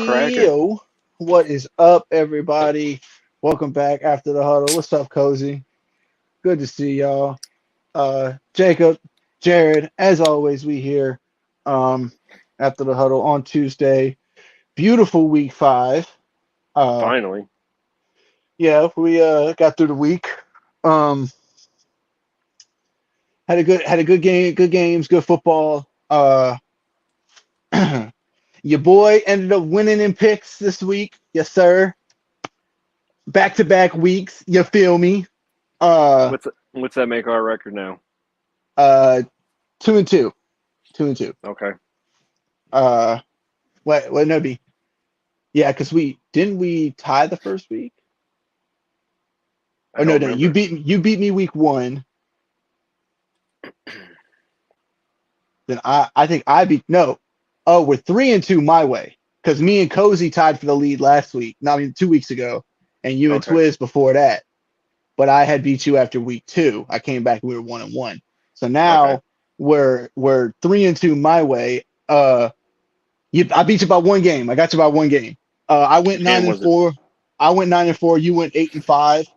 cracking? Yo, what is up, everybody? Welcome back after the huddle. What's up, Cozy? Good to see y'all. Jacob, Jared, as always, we here after the huddle on Tuesday. Beautiful week 5. Uh, Finally. yeah, we got through the week. Um, had a good game, good games, good football. Your boy ended up winning in picks this week. Yes, sir. Back to back weeks. You feel me? Uh, What's that make our record now? uh, 2-2, 2-2. Okay. Uh, what no be? Yeah, because we tie the first week? I Oh no, don't no, remember. you beat me week 1. Then I think I beat no. Oh, we're 3-2 my way because me and Cozy tied for the lead last week. Not even 2 weeks ago, and you and Okay. Twiz before that. But I had beat you after week 2. I came back and we were 1-1. So Okay. now we're 3-2 my way. I beat you by one game. I got you by one game. I went Which nine game and was it? four. I went 9-4. You went 8-5.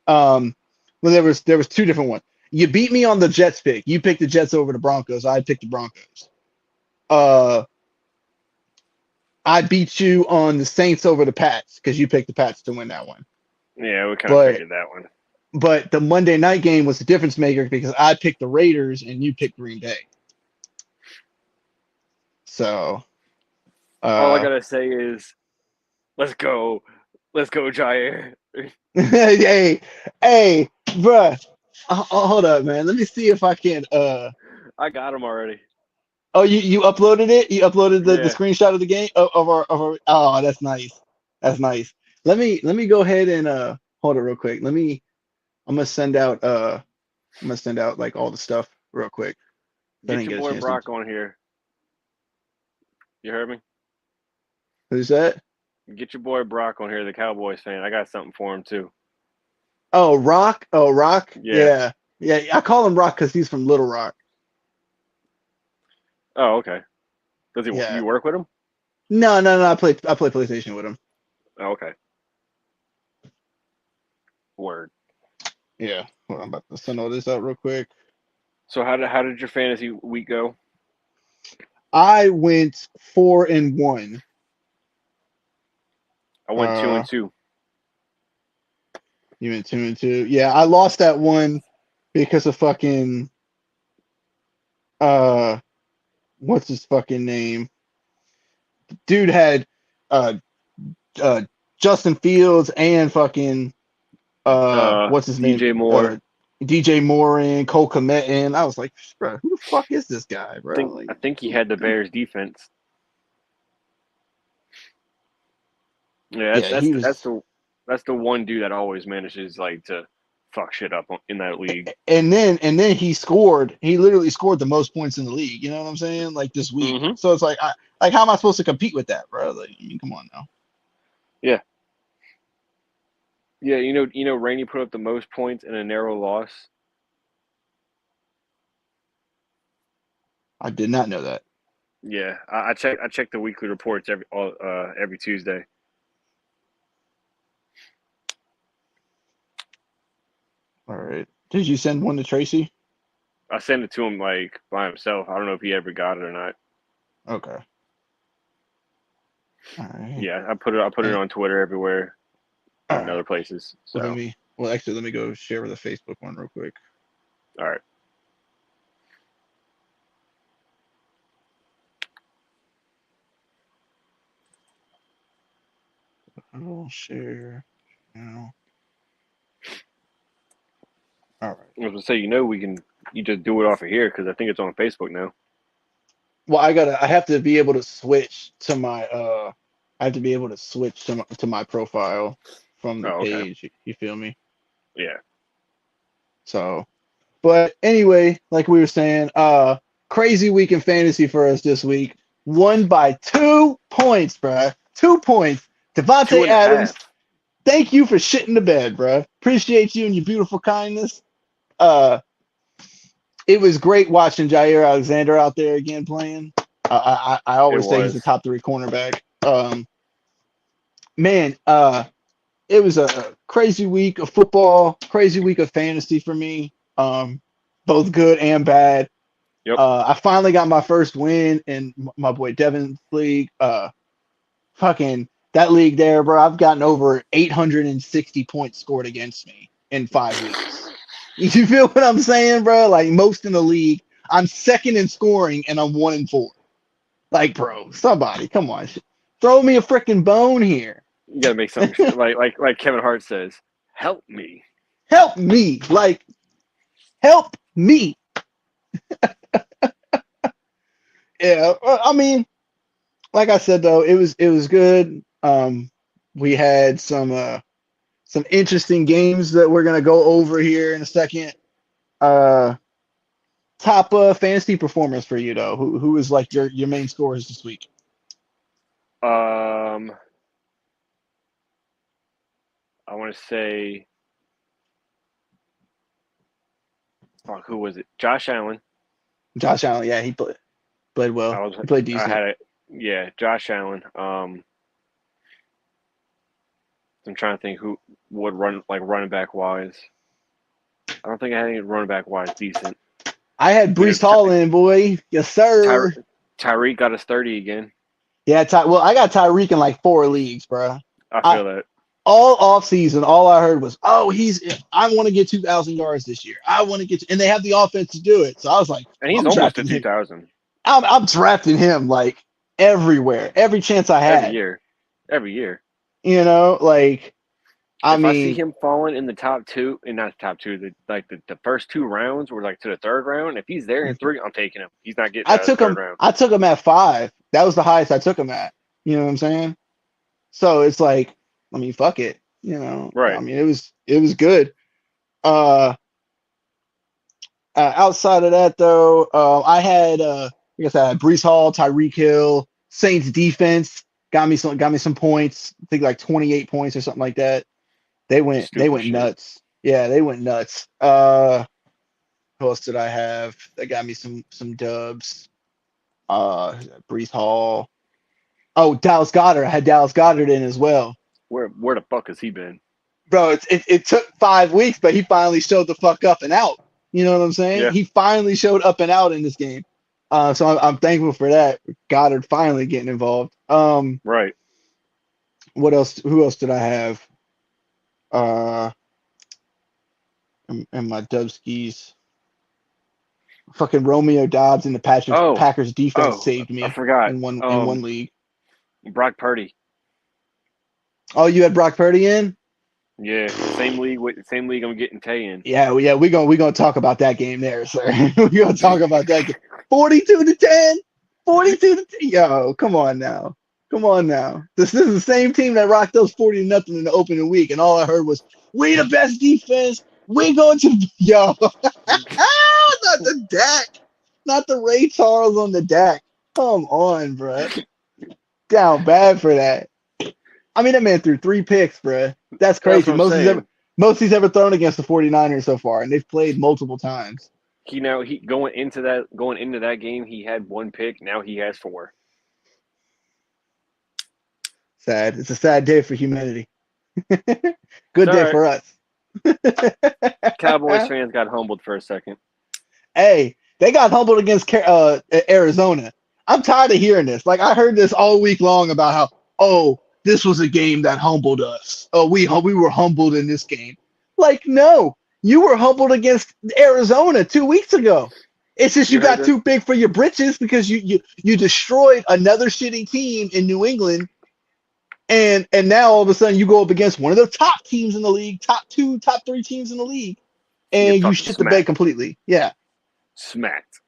Um, well, there was two different ones. You beat me on the Jets pick. You picked the Jets over the Broncos. I picked the Broncos. Uh, I beat you on the Saints over the Pats because you picked the Pats to win that one. Yeah, we kind of But figured that one. but the Monday night game was the difference maker because I picked the Raiders and you picked Green Bay. So All I uh, gotta say is, let's go, Jair. hey, hey, bruh. Hold up, man. Let me see if I can. I got him already. Oh, you uploaded it? You uploaded the Yeah. screenshot of the game of our. Oh, that's nice. That's nice. Let me go ahead and hold it real quick. I'm gonna send out like all the stuff real quick. I Get didn't your get a boy chance to. Brock on here. You heard me? Who's that? Get your boy Brock on here, the Cowboys fan. I got something for him too. Oh, Rock. Oh, Rock. Yeah. Yeah, yeah. I call him Rock because he's from Little Rock. Oh, okay. Does he? Yeah. You work with him? No, no, no. I play PlayStation with him. Oh, okay. Word. Yeah. Hold on, I'm about to send all this out real quick. So how did your fantasy week go? I went 4-1. I went two Uh, and two. you went 2-2. Yeah, I lost that one because of fucking uh, what's his fucking name? Dude had uh uh Justin Fields and fucking what's his name? DJ Moore. DJ Moore and Cole Kmet, and I was like, bro, who the fuck is this guy, bro? I Like, think he had the Bears defense. Yeah, yeah, he was. that's the one dude that always manages like to fuck shit up in that league. And then he scored. He literally scored the most points in the league. You know what I'm saying? Like this week. Mm-hmm. So it's like, like how am I supposed to compete with that, bro? Like, I mean, come on now. Yeah, yeah. Rainey put up the most points in a narrow loss. I did not know that. Yeah, I check the weekly reports every Tuesday. All right. Did you send one to Tracy? I send it to him like by himself. I don't know if he ever got it or not. Okay. All right. Yeah, I put it And on Twitter everywhere all and right. other places. Well, So actually, let me go share the Facebook one real quick. all right. I'll share now. All right. I was gonna say you just do it off of here because I think it's on Facebook now. Well, I have to be able to switch to my I have to be able to switch to my profile from the Oh, okay. page. You feel me? Yeah. So, but anyway, like we were saying, crazy week in fantasy for us this week. Won by 2 points, bruh. 2 points. Two Devontae and a Adams, half. thank you for shitting the bed, bruh. Appreciate you and your beautiful kindness. Uh, it was great watching Jair Alexander out there again playing. I It always say he's the was. top 3 cornerback. man, it was a crazy week of football, crazy week of fantasy for me. Both good and bad. Yep. I finally got my first win in my boy Devin's league. Fucking that league there, bro. I've gotten over 860 points scored against me in 5 weeks. You feel what I'm saying, bro? Like most in the league, I'm second in scoring and I'm 1-4. Like, bro, somebody, come on, throw me a freaking bone here. You gotta make something like Kevin Hart says, "Help me." Help me, like, help me. Yeah, I mean, like I said though, it was good. We had some interesting games that we're gonna go over here in a second. Uh, top fantasy performers for you though. Who is like your main scorers this week? Um, I want to say, fuck, who was it? Josh Allen. Josh Allen. Yeah, he played I well. was, He played I decent. had it. Yeah, Josh Allen. I'm trying to think who would run like running back wise. I don't think I had any running back wise decent. I had You know, Brees Hall in, boy. Yes, sir. Tyreek got us 30 again. Yeah, well, I got Tyreek in like 4 leagues, bro. I I feel that. all off season, all I heard was, "Oh, I want to get 2,000 yards this year. I want to get," and they have the offense to do it. So I was like, And well, he's I'm almost drafting at him. 2,000 I'm drafting him like everywhere, every chance I every had. year. Every year. Like, I If I see mean, him falling in the top two, and not the top two, the first 2 rounds or like to the third round, if he's there in three, I'm taking him. He's not getting I out of the took third him. round. I took him at 5. That was the highest I took him at. You know what I'm saying? So it's like, I mean, fuck it. I Right. mean, it was good. Uh, outside of that, though, I guess I had Brees Hall, Tyreek Hill, Saints defense got me some points. I think like 28 points or something like that. They Stupid went shit. nuts. Yeah, they went nuts. Who else did I have? That got me some dubs. Brees Hall. Oh, Dallas Goddard. I had Dallas Goddard in as well. Where the fuck has he been? Bro, it took 5 weeks, but he finally showed the fuck up and out. You know what I'm saying? Yeah. He finally showed up and out in this game. So I'm thankful for that. Goddard finally getting involved. Right. What else? Who else did I have? Uh, and my Dubskis. Fucking Romeo Dobbs in the Packers Oh. Packers defense Oh. saved I me forgot. in one league. Brock Purdy. Oh, you had Brock Purdy in? Yeah. Same league I'm getting Tay in. Yeah, we gonna talk about that game there, sir. We're gonna talk about that game. 42-10. 42-10. Yo, come on now. Come on now. This is the same team that rocked those 40-0 in the opening week, and all I heard was, "We the best defense. We going to yo." Not the Dak, not the Ray Charles on the Dak. Come on, bro. Down bad for that. I mean, that man threw 3 picks, bro. That's That's what crazy. I'm saying. Most he's ever thrown against the 49ers so far, and they've played multiple times. He going into that game, he had 1 pick. Now he has 4. Sad. It's a sad day for humanity. It's Good all day right. for us. Cowboys fans got humbled for a second. Hey, they got humbled against Arizona. I'm tired of hearing this. Like I heard this all week long about how, oh, this was a game that humbled us. Oh, we were humbled in this game. Like, no, you were humbled against Arizona 2 weeks ago. It's just you You heard got this? too big for your britches because you destroyed another shitty team in New England, and now all of a sudden you go up against one of the top teams in the league, top 2, top 3 teams in the league, You get and you fucking shit the bed smacked. completely. Yeah. Smacked.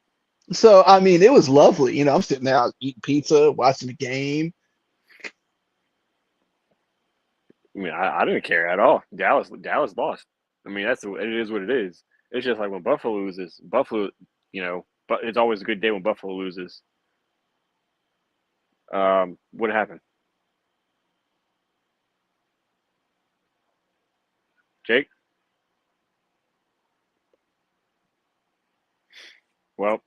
So I mean, it was lovely. I'm sitting there eating pizza, watching the game. I mean, I didn't care at all. Dallas lost. I mean, it is what it is. It's just like when Buffalo loses, but it's always a good day when Buffalo loses. What happened, Jake? Well,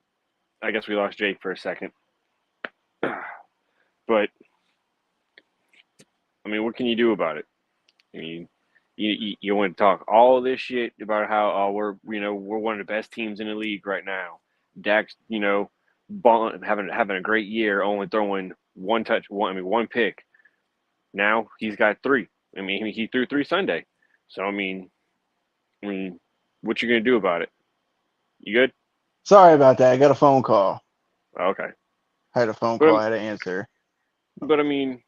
I guess we lost Jake for a second, but I mean, what can you do about it? I mean, you want to talk all this shit about how we're one of the best teams in the league right now. Dak's having a great year, only throwing one pick. Now he's got three. I mean, he threw three Sunday. So I mean, what you gonna do about it? You good? Sorry about that. I got a phone call. Oh, okay. I had a phone But call. I had to answer. but I mean,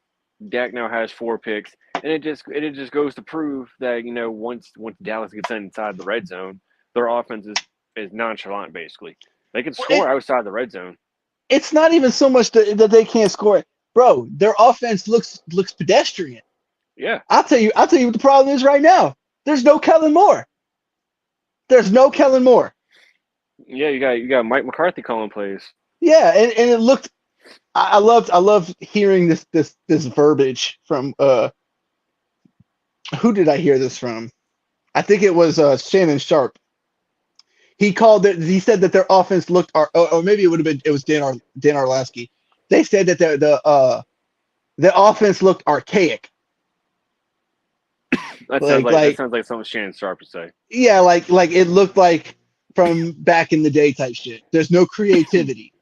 Dak now has four picks, and it just goes to prove that once Dallas gets inside the red zone, their offense is nonchalant basically. They can Well, score outside the red zone. it's not even so much that they can't score it, bro. Their offense looks pedestrian. Yeah, I'll tell you what the problem is right now. There's no Kellen Moore. There's no Kellen Moore. yeah. You got Mike McCarthy calling plays. Yeah, and it looked. I loved hearing this verbiage from who did I hear this from? I think it was Shannon Sharp. He called it. He said that their offense looked, or maybe it was Dan Orlovsky. They said that the offense looked archaic. That Like sounds like something Shannon Sharp would say. yeah, like it looked like from back in the day type shit. There's no creativity.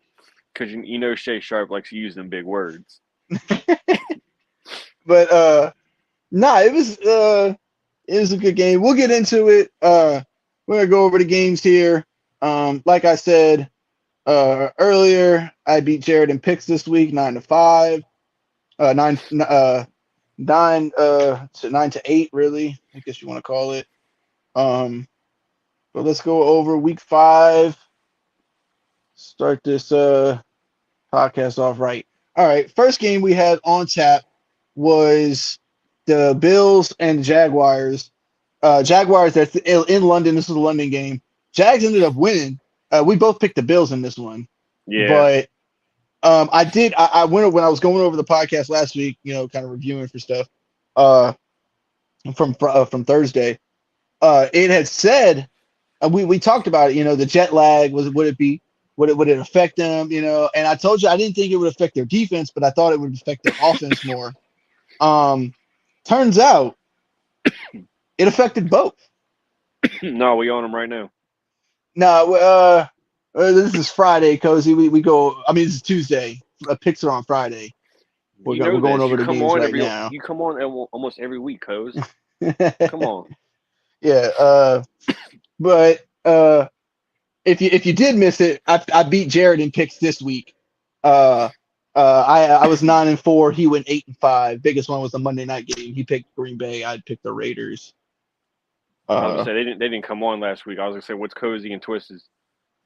Because Shay Sharp likes to use them big words. But nah, it was a good game. We'll get into it. We're gonna go over the games here. Like I said earlier, I beat Jared in picks this week, 9-5. 9 to 8, really. I guess you want to call it. But let's go over week 5. Start this podcast off right. All right, first game we had on tap was the Bills and Jaguars. Jaguars, that's in London. This was a London game. Jags ended up winning. We both picked the Bills in this one, Yeah. but I went when I was going over the podcast last week, kind of reviewing for stuff from Thursday. It had said we talked about it. The jet lag would it affect them? And I told you I didn't think it would affect their defense, but I thought it would affect their offense more. Turns out it affected both. No, we own them right now. No, this is Friday, Cozy. We go. I mean, this is Tuesday. Picks are on Friday. We're going over the games right now. You come on almost every week, Coz. Come on. Yeah. But if you did miss it, I beat Jared in picks this week. I was 9-4. He went 8-5. Biggest one was the Monday night game. He picked Green Bay. I picked the Raiders. I was gonna say they didn't come on last week. I was gonna say what's Cozy and Twisted.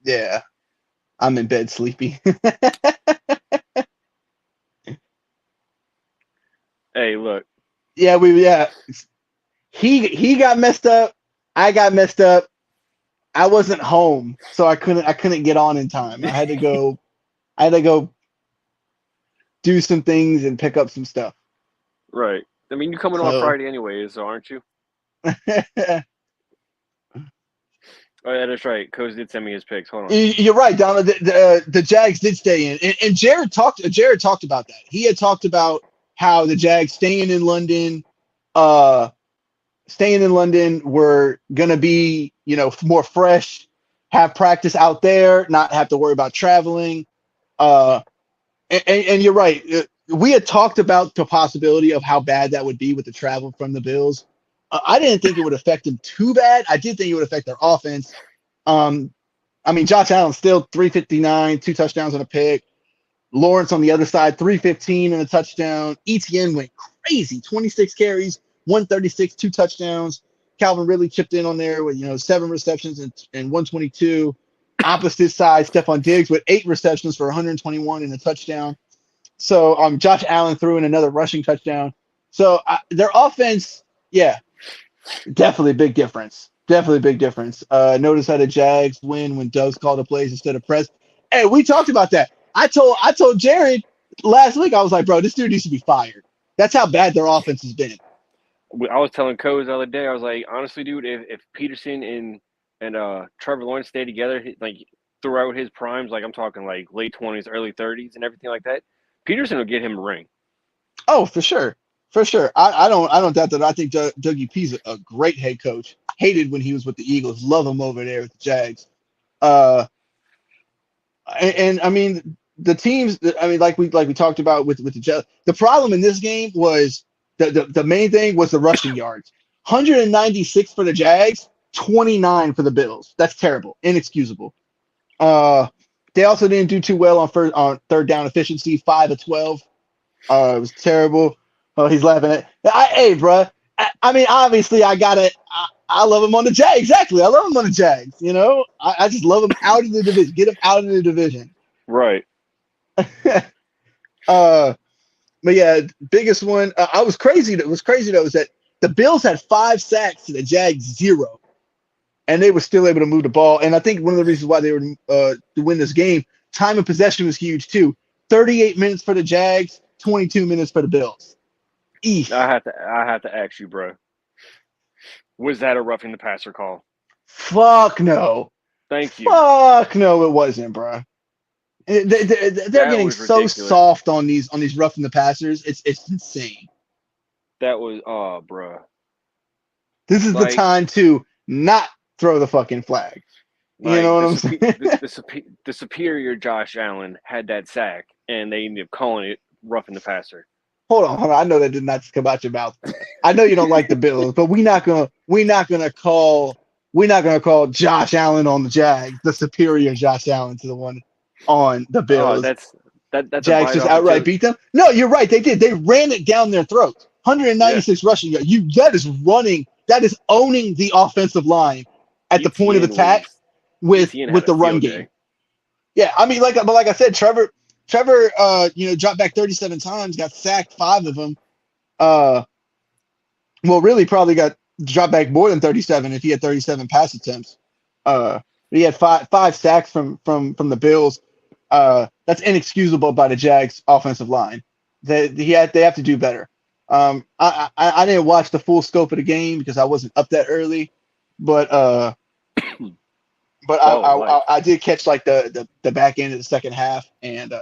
Yeah, I'm in bed sleepy. Hey, look. Yeah. He got messed up. I got messed up. I wasn't home, so I couldn't get on in time. I had to go do some things and pick up some stuff. Right. I mean, you're coming on Friday anyways, so aren't you? Oh yeah, that's right. Coz did send me his picks. Hold on. You're right, Donald. The Jags did stay in, and Jared talked about that. He had talked about how the Jags staying in London were gonna be more fresh, have practice out there, not have to worry about traveling. And you're right. We had talked about the possibility of how bad that would be with the travel from the Bills. I didn't think it would affect them too bad. I did think it would affect their offense. I mean, Josh Allen still 359, 2 touchdowns and a pick. Lawrence on the other side, 315 and a touchdown. ETN went crazy, 26 carries, 136, 2 touchdowns. Calvin Ridley chipped in on there with 7 receptions and 122. Opposite side, Stephon Diggs with 8 receptions for 121 and a touchdown. So Josh Allen threw in another rushing touchdown. So their offense, yeah, definitely a big difference. Definitely a big difference. Notice how the Jags win when Doug's called the plays instead of press. Hey, we talked about that. I told Jared last week, I was like, bro, this dude needs to be fired. That's how bad their offense has been. I was telling Coz the other day, I was like, honestly, dude, if Peterson and Trevor Lawrence stay together, like throughout his primes, like I'm talking like late 20s, early 30s, and everything like that, Peterson will get him a ring. Oh, for sure. For sure. I don't doubt that. I think Dougie P's a great head coach. Hated when he was with the Eagles. Love him over there with the Jags. Uh, and I mean the teams. I mean, like we talked about with the Jets. The problem in this game was the main thing was the rushing yards. 196 for the Jags, 29 for the Bills. That's terrible, inexcusable. Uh, they also didn't do too well on third down efficiency. 5 of 12. It was terrible. Oh, he's laughing at. Hey, bro. I mean, obviously, I love him on the Jags. Exactly, I love him on the Jags. You know, I just love him out of the division. Get him out of the division. Right. uh, but yeah, biggest one. I was crazy. It was crazy though. Was that the Bills had 5 sacks to the Jags 0, and they were still able to move the ball. And I think one of the reasons why they were to win this game, time of possession was huge too. 38 minutes for the Jags, 22 minutes for the Bills. Eesh. I have to ask you, bro. Was that a roughing the passer call? Fuck no. Thank you. Fuck no, it wasn't, bro. They're getting so ridiculous. soft on these roughing the passers. It's insane. That was bro. This is the time to not throw the fucking flag. You know what I'm saying? The superior Josh Allen had that sack, and they ended up calling it roughing the passer. Hold on. I know that did not come out your mouth. I know you don't like the Bills, but we're not gonna call Josh Allen on the Jags the superior Josh Allen to the one on the Bills. That's Jags just outright beat them. No, you're right. They did. They ran it down their throats. 196 rushing yards. That is running. That is owning the offensive line at the point of attack with the run game. Yeah, I mean, like I said, Trevor, dropped back 37 times, got sacked 5 of them. Well, really probably got dropped back more than 37 if he had 37 pass attempts. He had five sacks from the Bills. That's inexcusable by the Jags offensive line. They have to do better. I didn't watch the full scope of the game because I wasn't up that early, but I did catch like the back end of the second half, and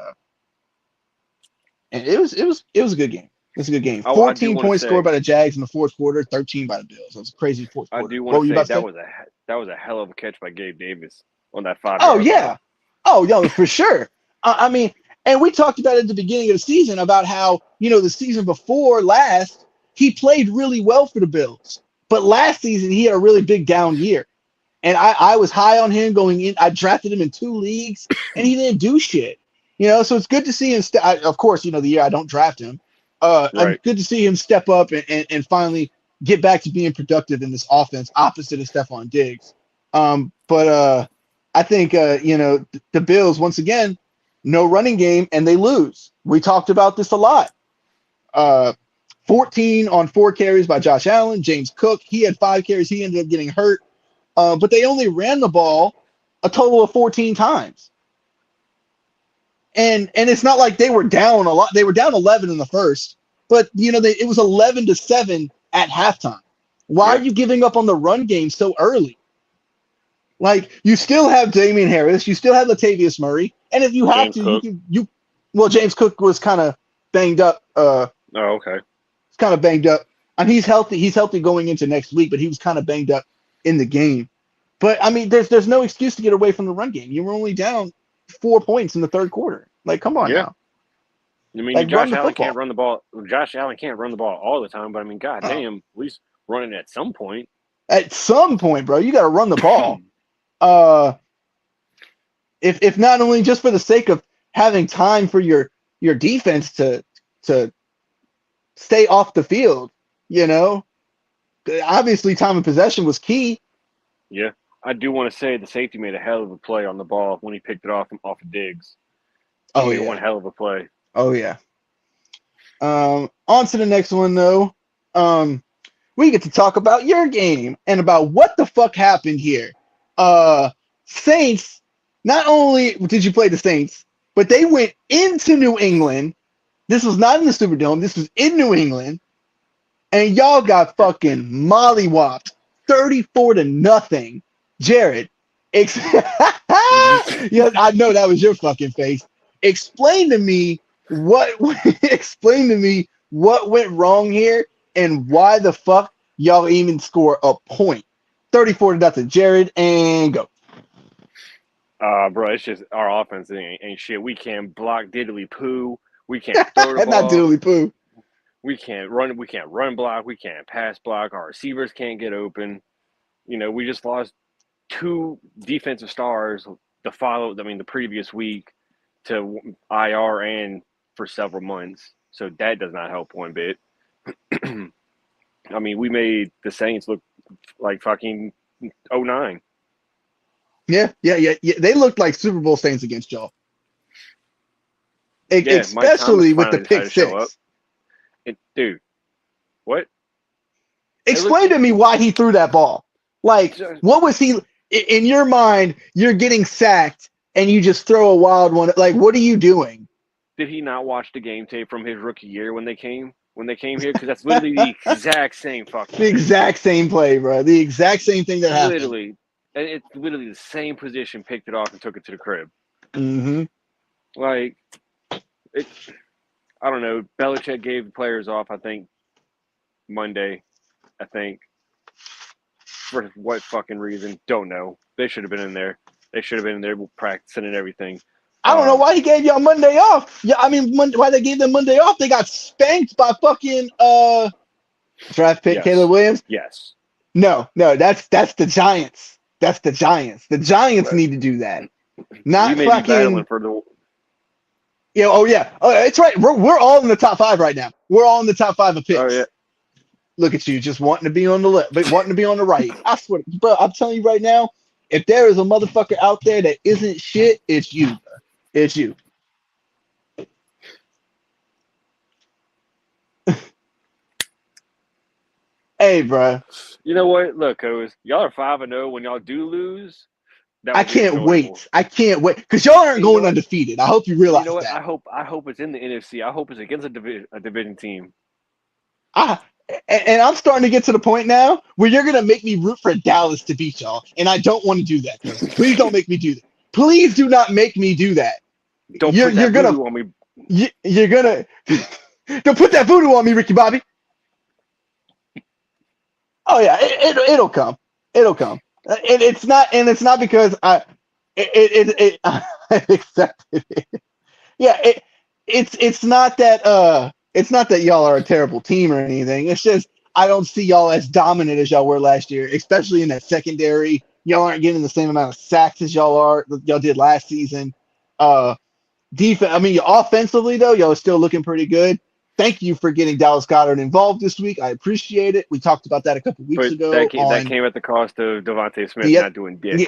it was a good game. It was a good game. 14 points scored by the Jags in the fourth quarter, 13 by the Bills. It was a crazy fourth quarter. I do want to say that was a hell of a catch by Gabe Davis on that 5. Oh yeah, for sure. I mean, and we talked about it at the beginning of the season about how the season before last he played really well for the Bills, but last season he had a really big down year, and I was high on him going in. I drafted him in 2 leagues, and he didn't do shit. So it's good to see him. Of course, the year I don't draft him. Right. Good to see him step up and finally get back to being productive in this offense, opposite of Stephon Diggs. But I think the Bills once again, no running game, and they lose. We talked about this a lot. 14 on 4 carries by Josh Allen. James Cook, he had 5 carries. He ended up getting hurt. But they only ran the ball a total of 14 times. And it's not like they were down a lot. They were down 11 in the first, but it was 11-7 at halftime. Why are you giving up on the run game so early? Like, you still have Damian Harris, you still have Latavius Murray, and if you have James Cook was kind of banged up. Okay. He's kind of banged up. And he's healthy. He's healthy going into next week, but he was kind of banged up in the game. But I mean, there's no excuse to get away from the run game. You were only down 4 points in the third quarter. Like, come on now. I mean, Josh Allen can't run the ball. Josh Allen can't run the ball all the time, but I mean, goddamn, at least running at some point. At some point, bro, you got to run the ball. If not only just for the sake of having time for your defense to stay off the field, obviously time of possession was key. Yeah, I do want to say the safety made a hell of a play on the ball when he picked it off of Diggs. Oh yeah, one hell of a play. Oh yeah. On to the next one though. We get to talk about your game and about what the fuck happened here. Saints, not only did you play the Saints, but they went into New England. This was not in the Superdome. This was in New England. And y'all got fucking mollywopped 34-0. Jared, yeah, I know that was your fucking face. Explain to me what went wrong here and why the fuck y'all even score a point. 34-0. Jared, and go. Bro, it's just our offense ain't shit. We can't block diddly poo. We can't throw the Not ball. diddly poo. We can't run. We can't run block. We can't pass block. Our receivers can't get open. We just lost two defensive stars the previous week to IR and for several months. So that does not help one bit. We made the Saints look like fucking 09. Yeah. They looked like Super Bowl Saints against y'all. Mike Thomas Especially with the finally decided pick to show up. six. Dude, what? Explain to me why he threw that ball. Like, what was he in your mind? You're getting sacked and you just throw a wild one. Like, what are you doing? Did he not watch the game tape from his rookie year when they came here? Because that's literally the exact same fucking The exact same play, bro. The exact same thing that happened. Literally, it's literally the same position. Picked it off and took it to the crib. Mm-hmm. Like, I don't know. Belichick gave the players off, I think, Monday. I think. For what fucking reason? Don't know. They should have been in there. They should have been in there practicing and everything. I don't know why he gave y'all Monday off. Yeah, why they gave them Monday off? They got spanked by fucking draft pick Caleb Williams. Yes. No, that's the Giants. That's the Giants. The Giants need to do that. Not we may fucking. Be battling for the. Yeah. Oh yeah. Oh, it's right. We're all in the top 5 right now. We're all in the top 5 of picks. Oh yeah. Look at you, just wanting to be on the left, but wanting to be on the right. I swear, bro. I'm telling you right now, if there is a motherfucker out there that isn't shit, it's you, bro. It's you. Hey, bro. You know what? Look, Coach, y'all are 5-0. When y'all do lose, I can't wait. I can't wait because y'all aren't going undefeated. I hope you realize what? that. I hope it's in the NFC. I hope it's against a division team. And I'm starting to get to the point now where you're gonna make me root for Dallas to beat y'all, and I don't want to do that. Please don't make me do that. Please do not make me do that. Don't put that voodoo on me. You're gonna don't put that voodoo on me, Ricky Bobby. Oh yeah, it'll come. It'll come. It's not because I accepted it. Yeah, it's not that it's not that y'all are a terrible team or anything. It's just I don't see y'all as dominant as y'all were last year, especially in that secondary. Y'all aren't getting the same amount of sacks as y'all did last season. Defense. Offensively though, y'all are still looking pretty good. Thank you for getting Dallas Goedert involved this week. I appreciate it. We talked about that a couple weeks ago. That came at the cost of Devontae Smith not doing dick. Yeah.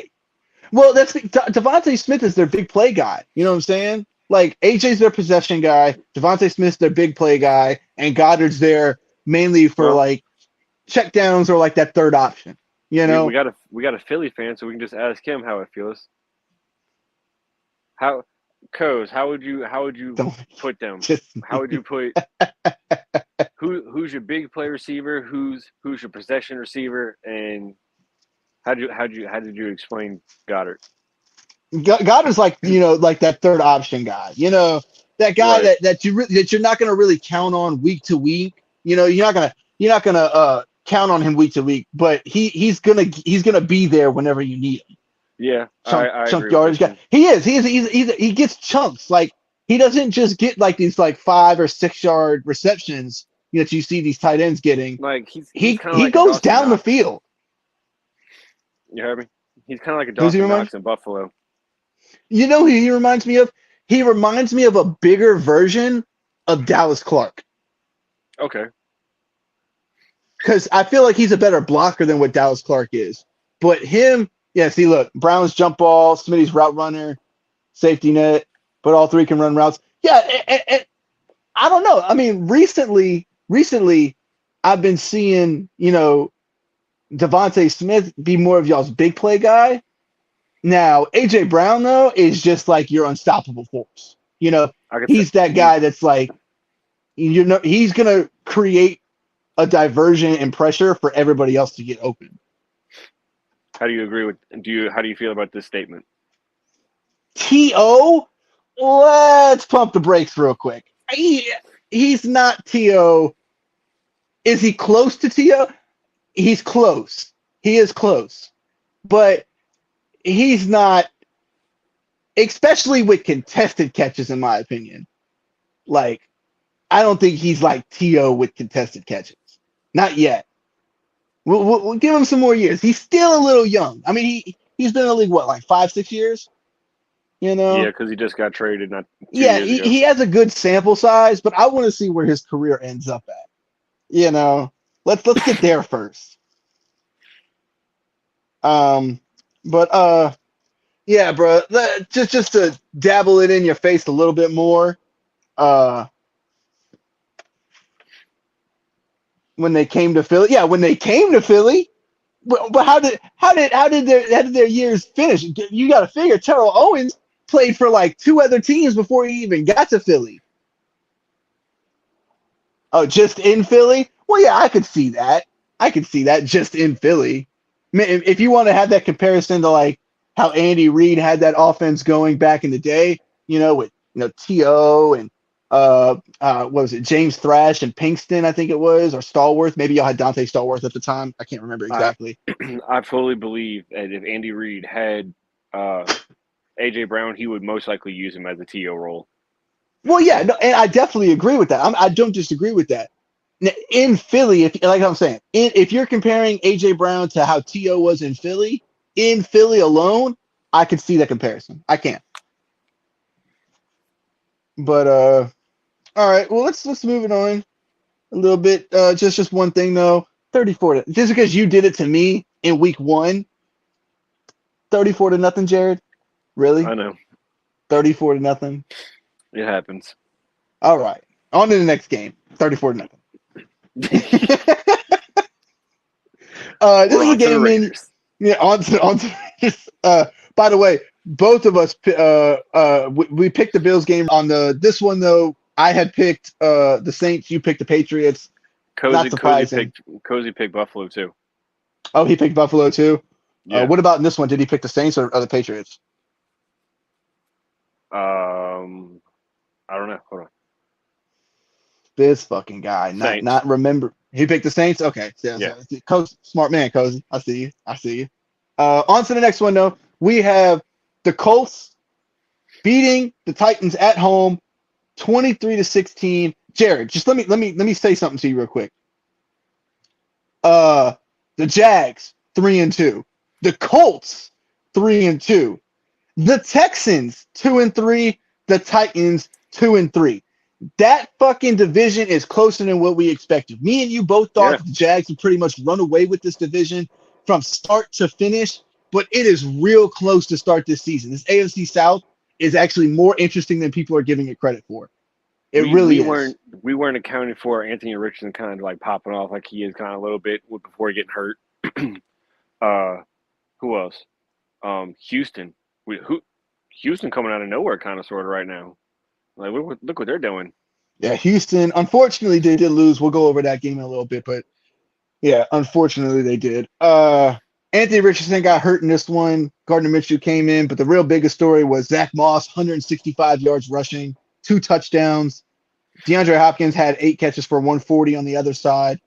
Well, Devontae Smith is their big play guy. You know what I'm saying? Like AJ's their possession guy, Devontae Smith's their big play guy, and Goddard's there mainly for like check downs or like that third option. You know, we got a Philly fan, so we can just ask him how it feels. How would you put them? How would you put who's your big play receiver? Who's your possession receiver? And how did you explain Goddard? Goddard's like like that third option guy. That guy right. that you're not going to really count on week to week. You're not gonna count on him week to week, but he's gonna be there whenever you need him. Yeah, chunk yardage guy. He gets chunks. Like he doesn't just get like these like 5 or 6 yard receptions that you see these tight ends getting. Like he goes down the field. You heard me? He's kind of like a Dawson Knox in Buffalo. You know who he reminds me of? He reminds me of a bigger version of Dallas Clark. Okay. Because I feel like he's a better blocker than what Dallas Clark is. But him, see, look, Brown's jump ball, Smitty's route runner, safety net, but all three can run routes. Yeah, and I don't know. Recently, I've been seeing, Devontae Smith be more of y'all's big play guy. Now, A.J. Brown, though, is just like your unstoppable force. He's that guy that's like, he's going to create a diversion and pressure for everybody else to get open. How do you agree with? How do you feel about this statement? T.O., let's pump the brakes real quick. he's not T.O. Is he close to T.O.? He's close. He is close. But he's not, especially with contested catches, in my opinion. Like, I don't think he's like T.O. with contested catches. Not yet. We'll give him some more years. He's still a little young. I mean, he's been in the league, what, like 5, 6 years? You Yeah, know? because he just got traded not 2 Yeah, years ago. he has a good sample size, but I want to see where his career ends up at. You know? Let's get there first. But yeah, bro. Just to dabble it in your face a little bit more. Uh, when they came to Philly, yeah, when they came to Philly, but how did their years finish? You got to figure Terrell Owens played for like 2 other teams before he even got to Philly. Oh, just in Philly? Well, yeah, I could see that. I could see that just in Philly. If you want to have that comparison to like how Andy Reid had that offense going back in the day, with T.O. and what was it, James Thrash and Pinkston, I think it was, or Stallworth. Maybe y'all had Dante Stallworth at the time. I can't remember I exactly. I fully believe that if Andy Reid had AJ Brown, he would most likely use him as a TO role. Well, yeah, no, and I definitely agree with that. I don't disagree with that. In Philly, if like I'm saying, if you're comparing AJ Brown to how T.O. was in Philly alone, I could see that comparison. I can. But all right. Well, let's move it on a little bit. Just one thing though. 34 just because you did it to me in week 1. 34-0, Jared. Really? I know 34-0. it happens. All right. On to the next game. 34-0. This We're is a on to the game in. Raiders. Yeah, on to by the way, both of us we picked the Bills game on this one though. I had picked the Saints, you picked the Patriots. Not surprising. Cozy picked Buffalo too. Oh, he picked Buffalo too. Yeah. What about in this one? Did he pick the Saints or the Patriots? I don't know. Hold on. This fucking guy, Saints. not remember. He picked the Saints. Okay, Yeah. Cozy, smart man, Cozy. I see you. On to the next one though. We have the Colts beating the Titans at home, 23-16. Jared, just let me say something to you real quick. The Jags 3-2, the Colts 3-2, the Texans 2-3, the Titans 2-3. That fucking division is closer than what we expected. Me and you both thought that the Jags would pretty much run away with this division from start to finish, but it is real close to start this season. This AFC South is actually more interesting than people are giving it credit for. It really is. We weren't accounting for Anthony Richardson kind of like popping off like he is kind of a little bit before getting hurt. Who else? Houston. Houston coming out of nowhere kind of sort of right now. Like look what they're doing. Yeah, Houston. Unfortunately, they did lose. We'll go over that game in a little bit, but yeah, unfortunately they did. Anthony Richardson got hurt in this one. Gardner Minshew came in, but the real biggest story was Zach Moss, 165 yards rushing, 2 touchdowns. DeAndre Hopkins had 8 catches for 140 on the other side.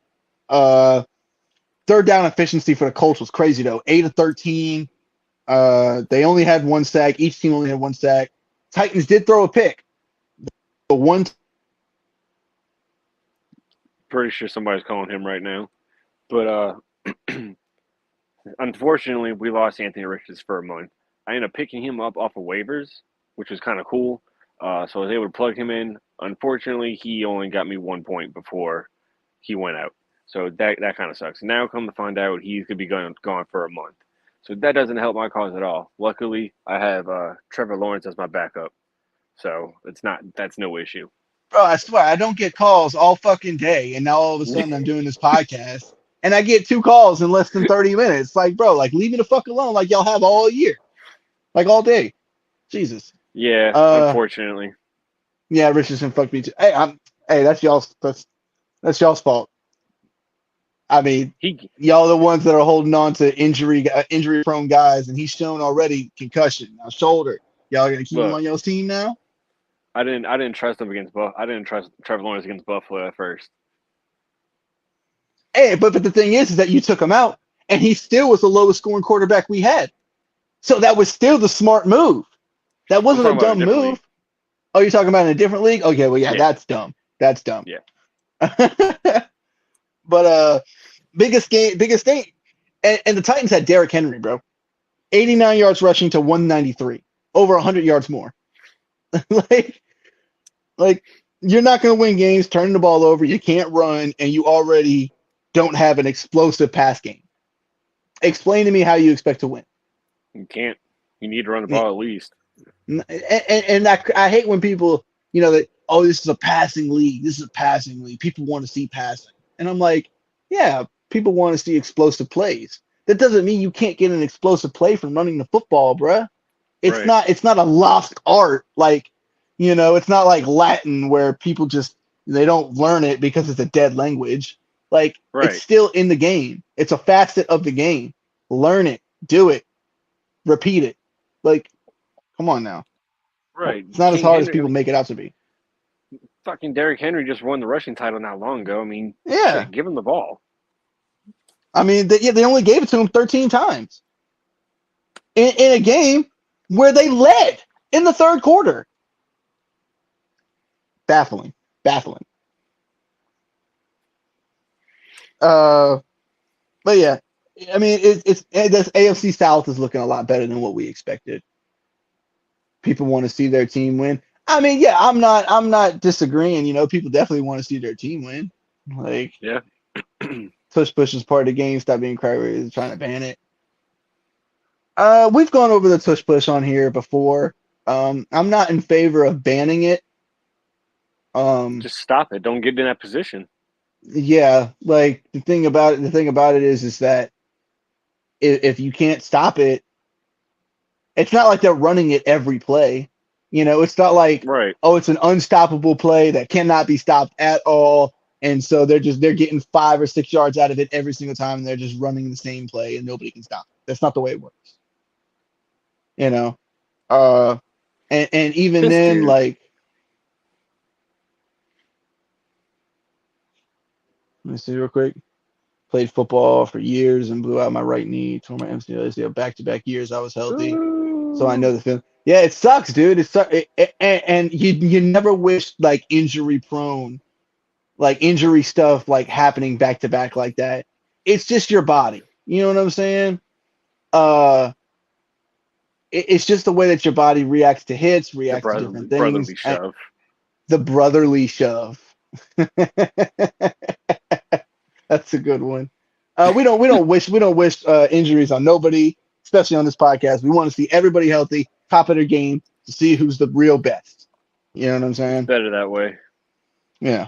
Third down efficiency for the Colts was crazy though. 8 of 13. They only had 1 sack. Each team only had 1 sack. Titans did throw a pick. But one. Pretty sure somebody's calling him right now. But unfortunately, we lost Anthony Richardson for a month. I ended up picking him up off of waivers, which was kind of cool. So I was able to plug him in. Unfortunately, he only got me 1 point before he went out. So that kind of sucks. Now, come to find out, he's going to be gone for a month. So that doesn't help my cause at all. Luckily, I have Trevor Lawrence as my backup. So that's no issue. Bro, I swear, I don't get calls all fucking day. And now all of a sudden I'm doing this podcast. And I get 2 calls in less than 30 minutes. Like, bro, like, leave me the fuck alone like y'all have all year. Like, all day. Jesus. Yeah, unfortunately. Yeah, Richardson fucked me too. Hey, that's y'all's fault. I mean, y'all are the ones that are holding on to injury-prone guys, and he's shown already concussion, now shoulder. Y'all gonna keep him on y'all's team now? I didn't trust him against Buff. I didn't trust Trevor Lawrence against Buffalo at first. Hey, but the thing is that you took him out, and he still was the lowest scoring quarterback we had. So that was still the smart move. That I'm wasn't a talking about in a dumb different league. move. Oh, you're talking about in a different league? Okay, well, yeah, Yeah, that's dumb. That's dumb. yeah. But biggest thing, and the Titans had Derrick Henry, bro. 89 yards rushing to 193, over 100 yards more. like, like you're not going to win games turning the ball over. You can't run, and you already don't have an explosive pass game. Explain to me how you expect to win. You can't. You need to run the ball at least. And I hate when people, that, oh, this is a passing league. This is a passing league. People want to see passing. And I'm like, yeah, people want to see explosive plays. That doesn't mean you can't get an explosive play from running the football, bruh. It's Right, not a lost art. Like, it's not like Latin where people just they don't learn it because it's a dead language. Like, it's right, still in the game. It's a facet of the game. Learn it, do it, repeat it. Like, come on now. right. It's not as King hard as Henry. I people mean, make it out to be. fucking Derrick Henry just won the rushing title not long ago. I mean, Yeah. shit. Give him the ball. I mean, they only gave it to him 13 times in a game where they led in the third quarter. Baffling. Baffling. But yeah, I mean, this AFC South is looking a lot better than what we expected. People want to see their team win. I mean, yeah, I'm not disagreeing. People definitely want to see their team win. Like, Yeah. tush push is part of the game. Stop being crybaby trying to ban it. We've gone over the tush push on here before. I'm not in favor of banning it. Just stop it. Don't get in that position. Yeah, like the thing about it is that if you can't stop it, it's not like they're running it every play. It's not like, Right. oh, it's an unstoppable play that cannot be stopped at all. And so they're getting 5 or 6 yards out of it every single time, and they're just running the same play and nobody can stop it. That's not the way it works. You know? Uh and even This then, dude. like, let me see real quick. Played football for years and blew out my right knee, tore my MCL back-to-back years I was healthy. So I Ooh. know the feeling. Yeah, it sucks, dude. And you never wish like injury prone, like injury stuff like happening back to back like that. It's just your body. You know what I'm saying? Uh, it's just the way that your body reacts to hits, The reacts to different things. brotherly shove. The brotherly shove. That's a good one. We don't wish injuries on nobody, especially on this podcast. We want to see everybody healthy, top of their game, to see who's the real best. You know what I'm It's saying? better that way. Yeah.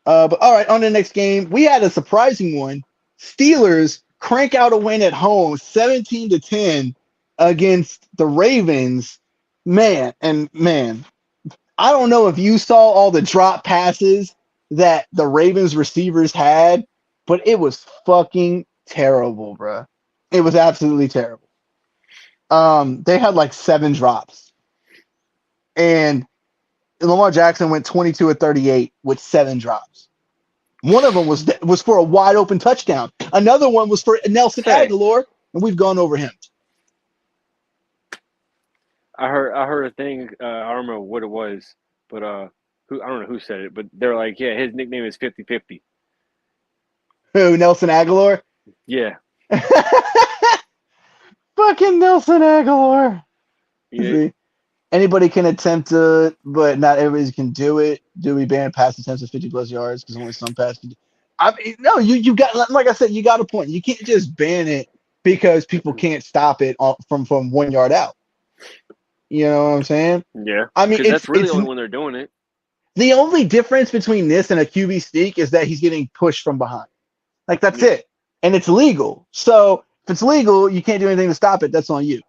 But all right, on to the next game, we had a surprising one. Steelers crank out a win at home, 17-10 against the Ravens. Man, I don't know if you saw all the drop passes that the Ravens receivers had, but it was fucking terrible, bro. It was absolutely terrible. They had like 7 drops, and Lamar Jackson went 22 of 38 with 7 drops. One of them was for a wide open touchdown. Another one was for Nelson Say, Aguilar, and we've gone over him. I heard a thing. I don't remember what it was, but who I don't know who said it, but they're like, yeah, his nickname is 50-50. Who, Nelson Aguilar? Yeah, Fucking Nelson Aguilar. yeah. See, anybody can attempt to, but not everybody can do it. Do we ban pass attempts of 50 plus yards? Because only some pass. I mean, no, you got, like I said, you got a point. You can't just ban it because people can't stop it from 1 yard out. You know what I'm saying? Yeah, I mean, because it's that's really it's only when they're doing it. the only difference between this and a QB sneak is that he's getting pushed from behind. Like, that's Yeah, it, and it's legal. So if it's legal, you can't do anything to stop it. That's on you.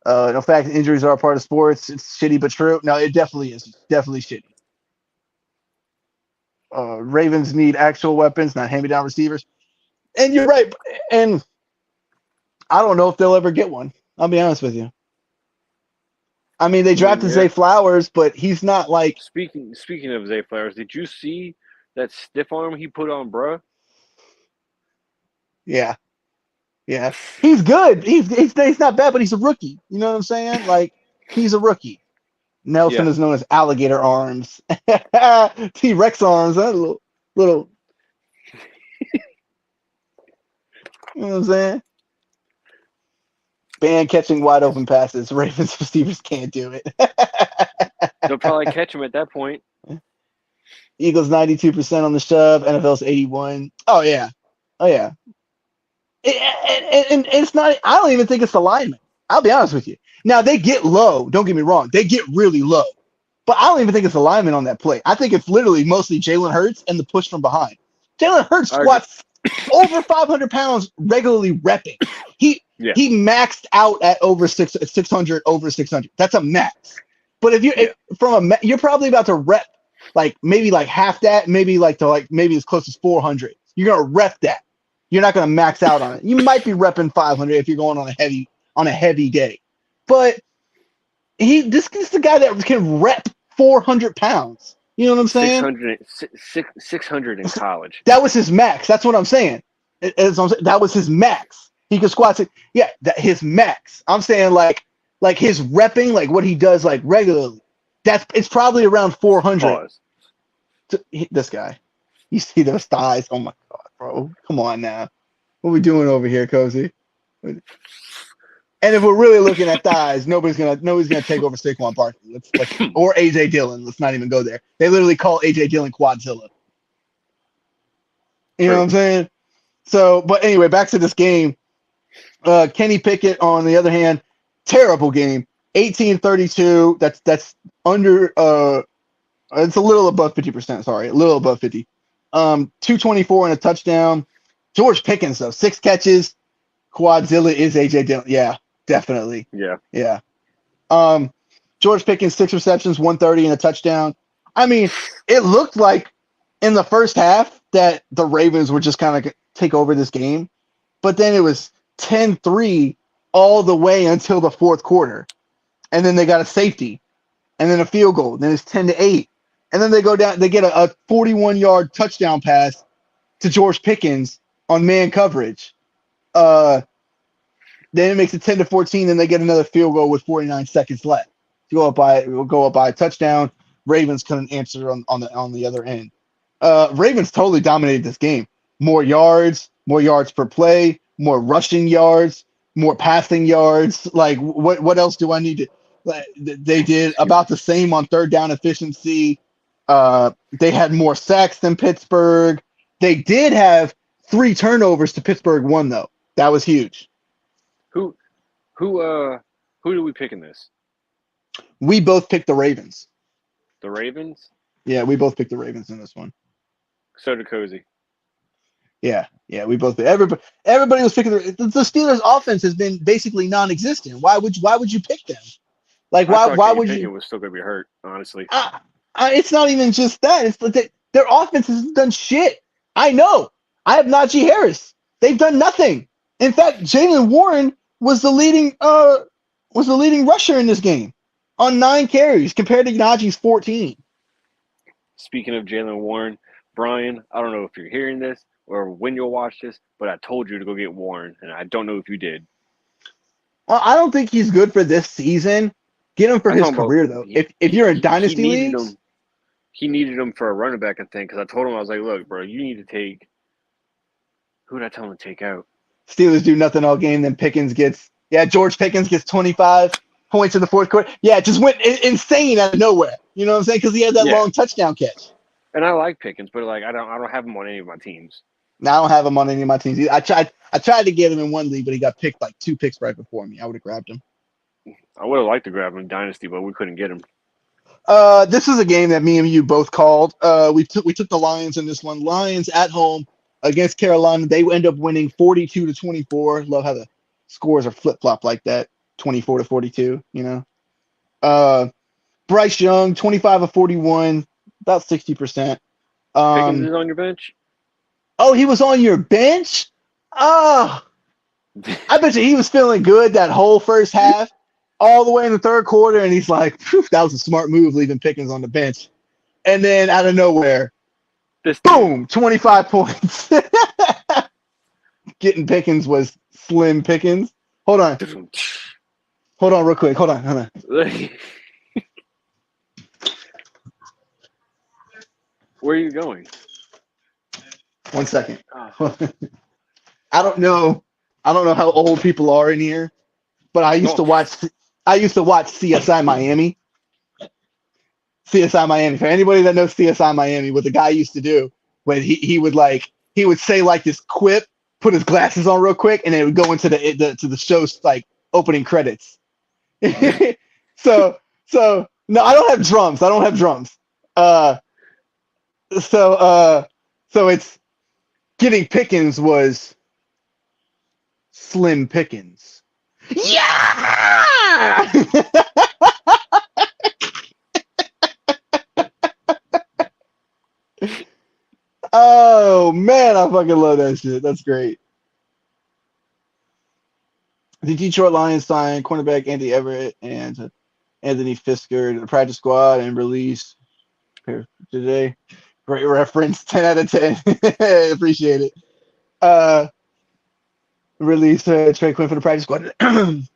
In fact, injuries are a part of sports. It's shitty but true. No, it definitely is. It's definitely shitty. Ravens need actual weapons, not hand-me-down receivers. And you're right. And I don't know if they'll ever get one. I'll be honest with you. I mean, they drafted Yeah. Zay Flowers, but he's not like. Speaking of Zay Flowers, did you see that stiff arm he put on bruh? Yeah, yeah. He's good. He's not bad, but he's a rookie. You know what I'm saying? Like he's a rookie. Nelson Yeah. is known as alligator arms, T-Rex arms. Huh? Little. You know what I'm saying? Band catching wide open passes. Ravens receivers can't do it. They'll probably catch him at that point. Eagles 92% on the shove. NFL's 81. Oh yeah, oh yeah. And it's not. I don't even think it's the lineman. I'll be honest with you. Now they get low. Don't get me wrong. They get really low. But I don't even think it's the lineman on that play. I think it's literally mostly Jalen Hurts and the push from behind. Jalen Hurts squats over 500 pounds regularly repping. He maxed out at over 600 over 600. That's a max. But if you're probably about to rep like maybe like half that, maybe maybe as close as 400. You're gonna rep that. You're not gonna max out on it. You might be repping 500 if you're going on a heavy day. But this is the guy that can rep 400 pounds. You know what I'm saying? 600 in college. That was his max. That's what I'm saying. That was his max. He could squat it. Yeah, his max. I'm saying like his repping, like what he does like regularly. It's probably around 400. Pause. This guy. You see those thighs? Oh my god, bro. Come on now. What are we doing over here, Cozy? And if we're really looking at thighs, nobody's gonna take over Saquon Barkley. Or AJ Dillon. Let's not even go there. They literally call AJ Dillon Quadzilla. You know what I'm saying? So, but anyway, back to this game. Kenny Pickett, on the other hand, terrible game. 18-32. That's under. It's a little above 50%. Sorry, a little above 50. 224 and a touchdown. George Pickens though, 6 catches. Quadzilla is AJ Dillon. Yeah. Definitely. Yeah. George Pickens, 6 receptions, 130 and a touchdown. I mean, it looked like in the first half that the Ravens would just kind of take over this game, but then it was 10-3 all the way until the fourth quarter. And then they got a safety and then a field goal. Then it's 10-8. And then they go down, they get a 41-yard touchdown pass to George Pickens on man coverage. Then it makes it 10-14. Then they get another field goal with 49 seconds left. We'll go up by a touchdown. Ravens couldn't answer on the other end. Ravens totally dominated this game. More yards per play, more rushing yards, more passing yards. Like what else do I need to? They did about the same on third down efficiency. They had more sacks than Pittsburgh. They did have 3 turnovers to Pittsburgh 1 though. That was huge. Who do we pick in this? We both picked the Ravens. The Ravens? Yeah, we both picked the Ravens in this one. So did Cozy. Yeah, we both. Everybody was picking the Steelers' offense has been basically non-existent. Why would you pick them? Like why would you? It was still gonna be hurt, honestly. It's not even just that. It's like their offense has done shit. I know. I have Najee Harris. They've done nothing. In fact, Jaylen Warren was the leading rusher in this game on 9 carries compared to Najee's 14. Speaking of Jaylen Warren, Brian, I don't know if you're hearing this or when you'll watch this, but I told you to go get Warren, and I don't know if you did. Well, I don't think he's good for this season. Get him for his career, though. If you're in dynasty leagues, he needed him for a running back, I think, because I told him, I was like, look, bro, you need to take – who did I tell him to take out? Steelers do nothing all game, then George Pickens gets 25 points in the fourth quarter. Yeah, it just went insane out of nowhere. You know what I'm saying? Because he had that long touchdown catch. And I like Pickens, but like I don't have him on any of my teams. No, I don't have him on any of my teams either. I tried to get him in one league, but he got picked like 2 picks right before me. I would have grabbed him. I would have liked to grab him in Dynasty, but we couldn't get him. This is a game that me and you both called. We took the Lions in this one. Lions at home against Carolina. They end up winning 42-24. Love how the scores are flip-flop like that. 24-42, you know. Bryce Young, 25 of 41, about 60%. Pickens is on your bench? Oh, he was on your bench? Oh, I bet you he was feeling good that whole first half. all the way in the third quarter, and he's like, "Phew, that was a smart move leaving Pickens on the bench." And then out of nowhere, This dude. boom, 25 points. Getting Pickens was slim Pickens. Hold on. Hold on real quick. Hold on. Where are you going? 1 second. Oh, I don't know. I don't know how old people are in here, but I used to oh. watch CSI Miami. CSI Miami. For anybody that knows CSI Miami, what the guy used to do when he would say like this quip, put his glasses on real quick, and then it would go into the show's like opening credits. so no, I don't have drums. I don't have drums. Uh so so it's getting Pickens was slim Pickens. Yeah. Oh man, I fucking love that shit. That's great. The Detroit Lions signed cornerback Andy Everett and Anthony Fisker to the practice squad and release today. Great reference, 10 out of 10. Appreciate it. Release Trey Quinn for the practice squad. I'm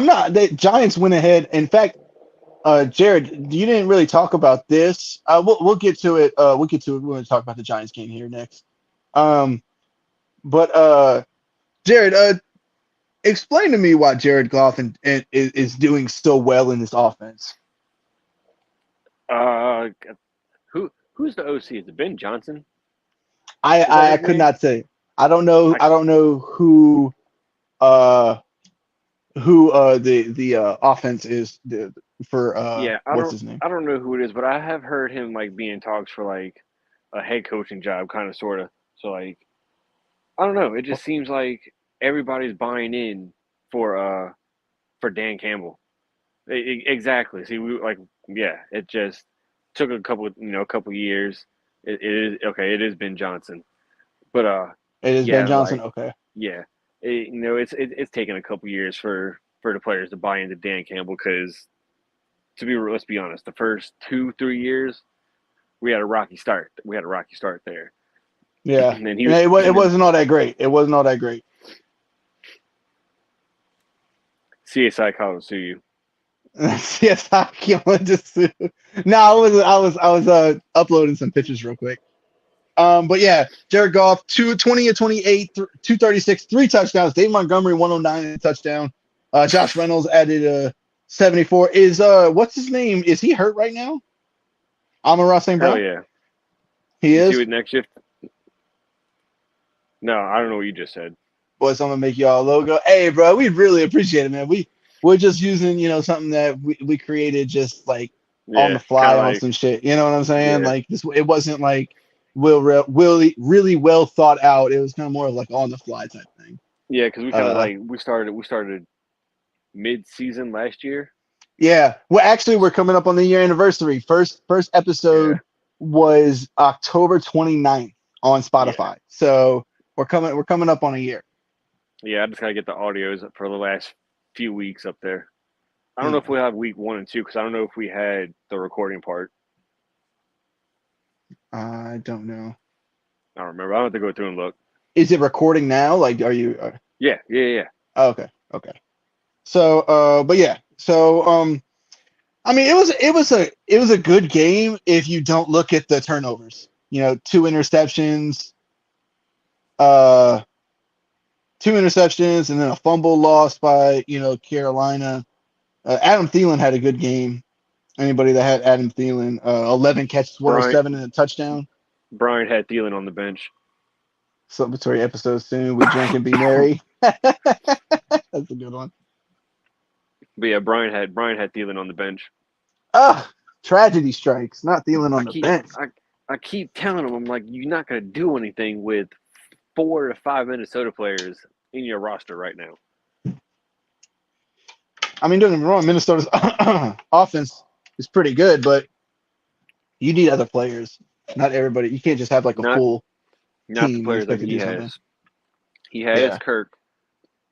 not. The Giants went ahead. In fact, Jared, you didn't really talk about this. We'll get to it. We'll get to it. We're going to talk about the Giants game here next. But Jared, explain to me why Jared Goff is doing so well in this offense. Uh, who's the OC? Is it Ben Johnson? I could not say. I don't know. I don't know who the offense is for what's his name? I don't know who it is, but I have heard him like be in talks for like a head coaching job, kind of, sort of. So like, I don't know. It just seems like everybody's buying in for Dan Campbell. Exactly. See, it just took a couple years. It is okay. It is Ben Johnson, but It is Ben yeah, Johnson. like Okay. yeah, it's taken a couple years for the players to buy into Dan Campbell because let's be honest, the first 2-3 years we had a rocky start. We had a rocky start there, Yeah, and then and it wasn't all that great. It wasn't all that great. CSI called to sue you. Yes, I can't just. No, I was uploading some pictures real quick. But yeah, Jared Goff, 20 of 28, 236, 3 touchdowns. Dave Montgomery, 109 and a touchdown. Josh Reynolds added 74. Is what's his name? Is he hurt right now? Amon-Ra St. Hell Brown? yeah! He You see is. what next shift? No, I don't know what you just said. Boys, I'm gonna make y'all a logo. Hey, bro, we really appreciate it, man. We're just using, something that we created just like on the Yeah, kind fly of on like some shit. You know what I'm saying? yeah, Like this, it wasn't like really well thought out. It was kind of more of like on the fly type thing. yeah, because we kind of Uh, like we started mid-season last year. yeah. Well, actually, we're coming up on the year anniversary. First Yeah, episode was October 29th on yeah, Spotify. So we're coming up on a year. yeah. I just gotta get the audios up for the last few weeks up there. I don't know if Yeah. we'll have week 1 and 2 because I don't know if we had the recording part. I don't know. I don't remember. I have to go through and look. Is it recording now? Like, are you? Yeah, yeah, yeah. Oh, okay. Okay. So, but yeah. So, I mean, it was a good game if you don't look at the turnovers. 2 interceptions, uh, 2 interceptions, and then a fumble lost by Carolina. Adam Thielen had a good game. Anybody that had Adam Thielen, 11 catches, Brian 107 and a touchdown. Brian had Thielen on the bench. Celebratory episode soon. We drink and be merry. That's a good one. But yeah, Brian had Thielen on the bench. Ah, tragedy strikes. Not Thielen I on the keep bench. I keep telling him, I'm like, you're not gonna do anything with 4 to 5 Minnesota players in your roster right now. I mean, don't get me wrong. Minnesota's offense is pretty good, but you need other players. Not everybody. You can't just have like a Not full not the team and players like expect to he do something. has. He has Yeah. Kirk.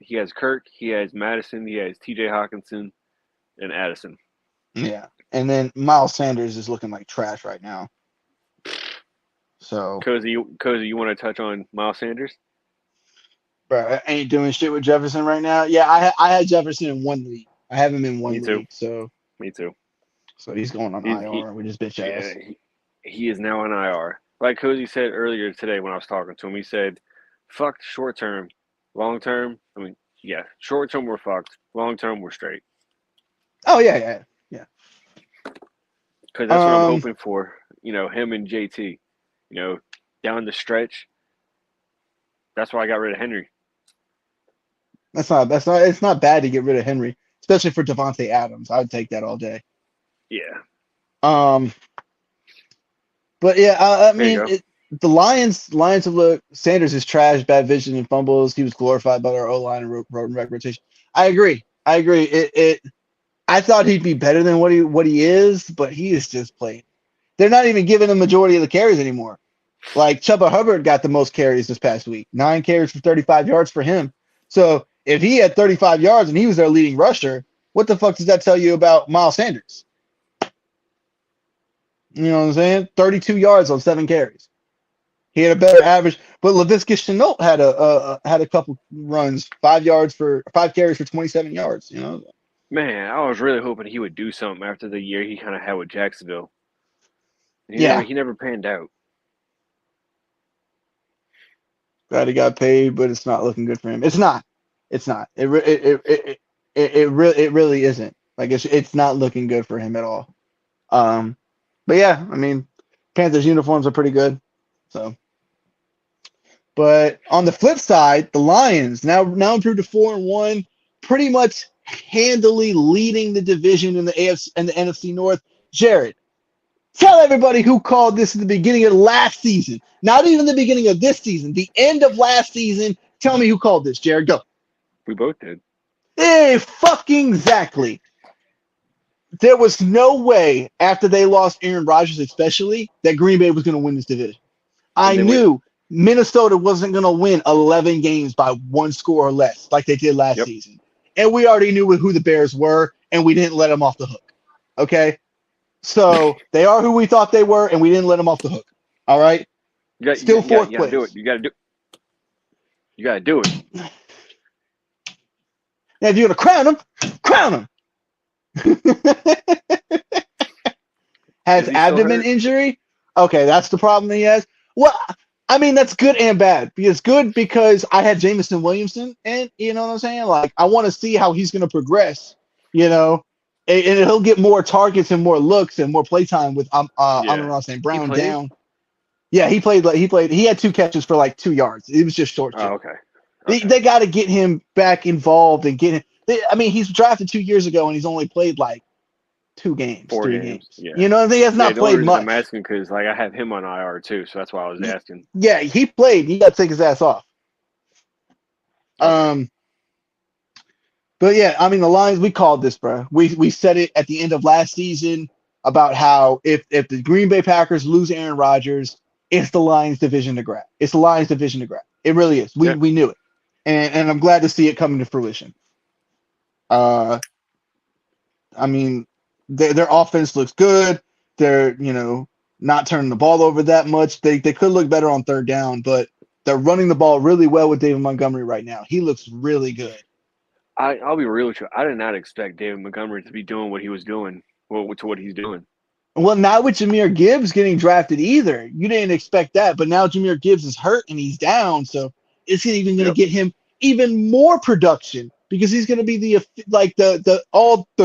He has Kirk. He has Madison. He has T.J. Hawkinson and Addison. Yeah. And then Miles Sanders is looking like trash right now. So, Cozy, you want to touch on Miles Sanders? bro, I ain't doing shit with Jefferson right now. Yeah, I had Jefferson in one league. I have him in Me one too. league. So Me too. he's going on He IR with his bitch yeah, ass. he is now on IR. Like Cozy said earlier today when I was talking to him, he said, "Fuck short term, long term. I mean, yeah, short term we're fucked. Long term we're straight. Oh yeah, yeah, Because that's what I'm yeah. hoping for. You know, him and JT. You know, down the stretch. That's why I got rid of Henry. That's not it's not bad to get rid of Henry, especially for Devontae Adams. I would take that all day. Yeah, Um, but yeah, I there you mean, go. the Lions have looked. Sanders is trash, bad vision and fumbles. He was glorified by their O line and road back rotation. I agree. I agree. I thought he'd be better than what he is, but he is just playing. They're not even giving him majority of the carries anymore. Like Chuba Hubbard got the most carries this past week, 9 carries for 35 yards for him. So if he had 35 yards and he was their leading rusher, what the fuck does that tell you about Miles Sanders? You know what I'm saying? 32 yards on 7 carries. He had a better average, but Laviska Shenault had a couple runs, 5 yards for 5 carries for 27 yards. You know, Man, I was really hoping he would do something after the year he kind of had with Jacksonville. yeah, He never panned out. glad he got paid, but it's not looking good for him. It's not. It's not. It really isn't. Like it's not looking good for him at all. Um, but yeah, I mean, Panthers uniforms are pretty good. So, but on the flip side, the Lions now improved to 4-1, pretty much handily leading the division in the AFC and the NFC North. Jared, tell everybody who called this at the beginning of last season. Not even the beginning of this season, the end of last season. Tell me who called this, Jared. Go. We both did. Hey, fucking exactly. There was no way after they lost Aaron Rodgers, especially, that Green Bay was going to win this division. And I then we, knew Minnesota wasn't going to win 11 games by one score or less like they did last yep, season. And we already knew who the Bears were, and we didn't let them off the hook. Okay? So they are who we thought they were, and we didn't let them off the hook. All right? Still fourth you got to do it. place. You got to do it. Now, if you're going to crown them. Has Is he still abdomen hurt? injury. Okay, that's the problem he has. Well, I mean, that's good and bad. It's good because I had Jameson Williamson, and you know what I'm saying? Like, I want to see how he's going to progress, you know, and he'll get more targets and more looks and more playtime with Yeah. Amon St. He Brown played? down. Yeah, he had 2 catches for like 2 yards. It was just short Oh, shit. okay. Okay. They got to get him back involved and get him. I mean, he's drafted 2 years ago and he's only played like 2 games, 4 three games. games. Yeah. You know, he has Yeah, not the only played reason I'm much. asking because like I have him on IR too, so that's why I was asking. Yeah, he played. He got to take his ass off. Okay. Um, but yeah, I mean the Lions. We called this, bro. We said it at the end of last season about how if the Green Bay Packers lose Aaron Rodgers, it's the Lions division to grab. It's the Lions division to grab. It really is. We Yeah. we knew it, and I'm glad to see it coming to fruition. Uh, I mean, their offense looks good. They're not turning the ball over that much. They could look better on third down, but they're running the ball really well with David Montgomery right now. He looks really good. I'll be real with you. I did not expect David Montgomery to be doing what he was doing. Well, to what he's doing. Well, not with Jahmyr Gibbs getting drafted either. You didn't expect that, but now Jahmyr Gibbs is hurt and he's down. So is he even going to Yep. get him even more production because he's going to be the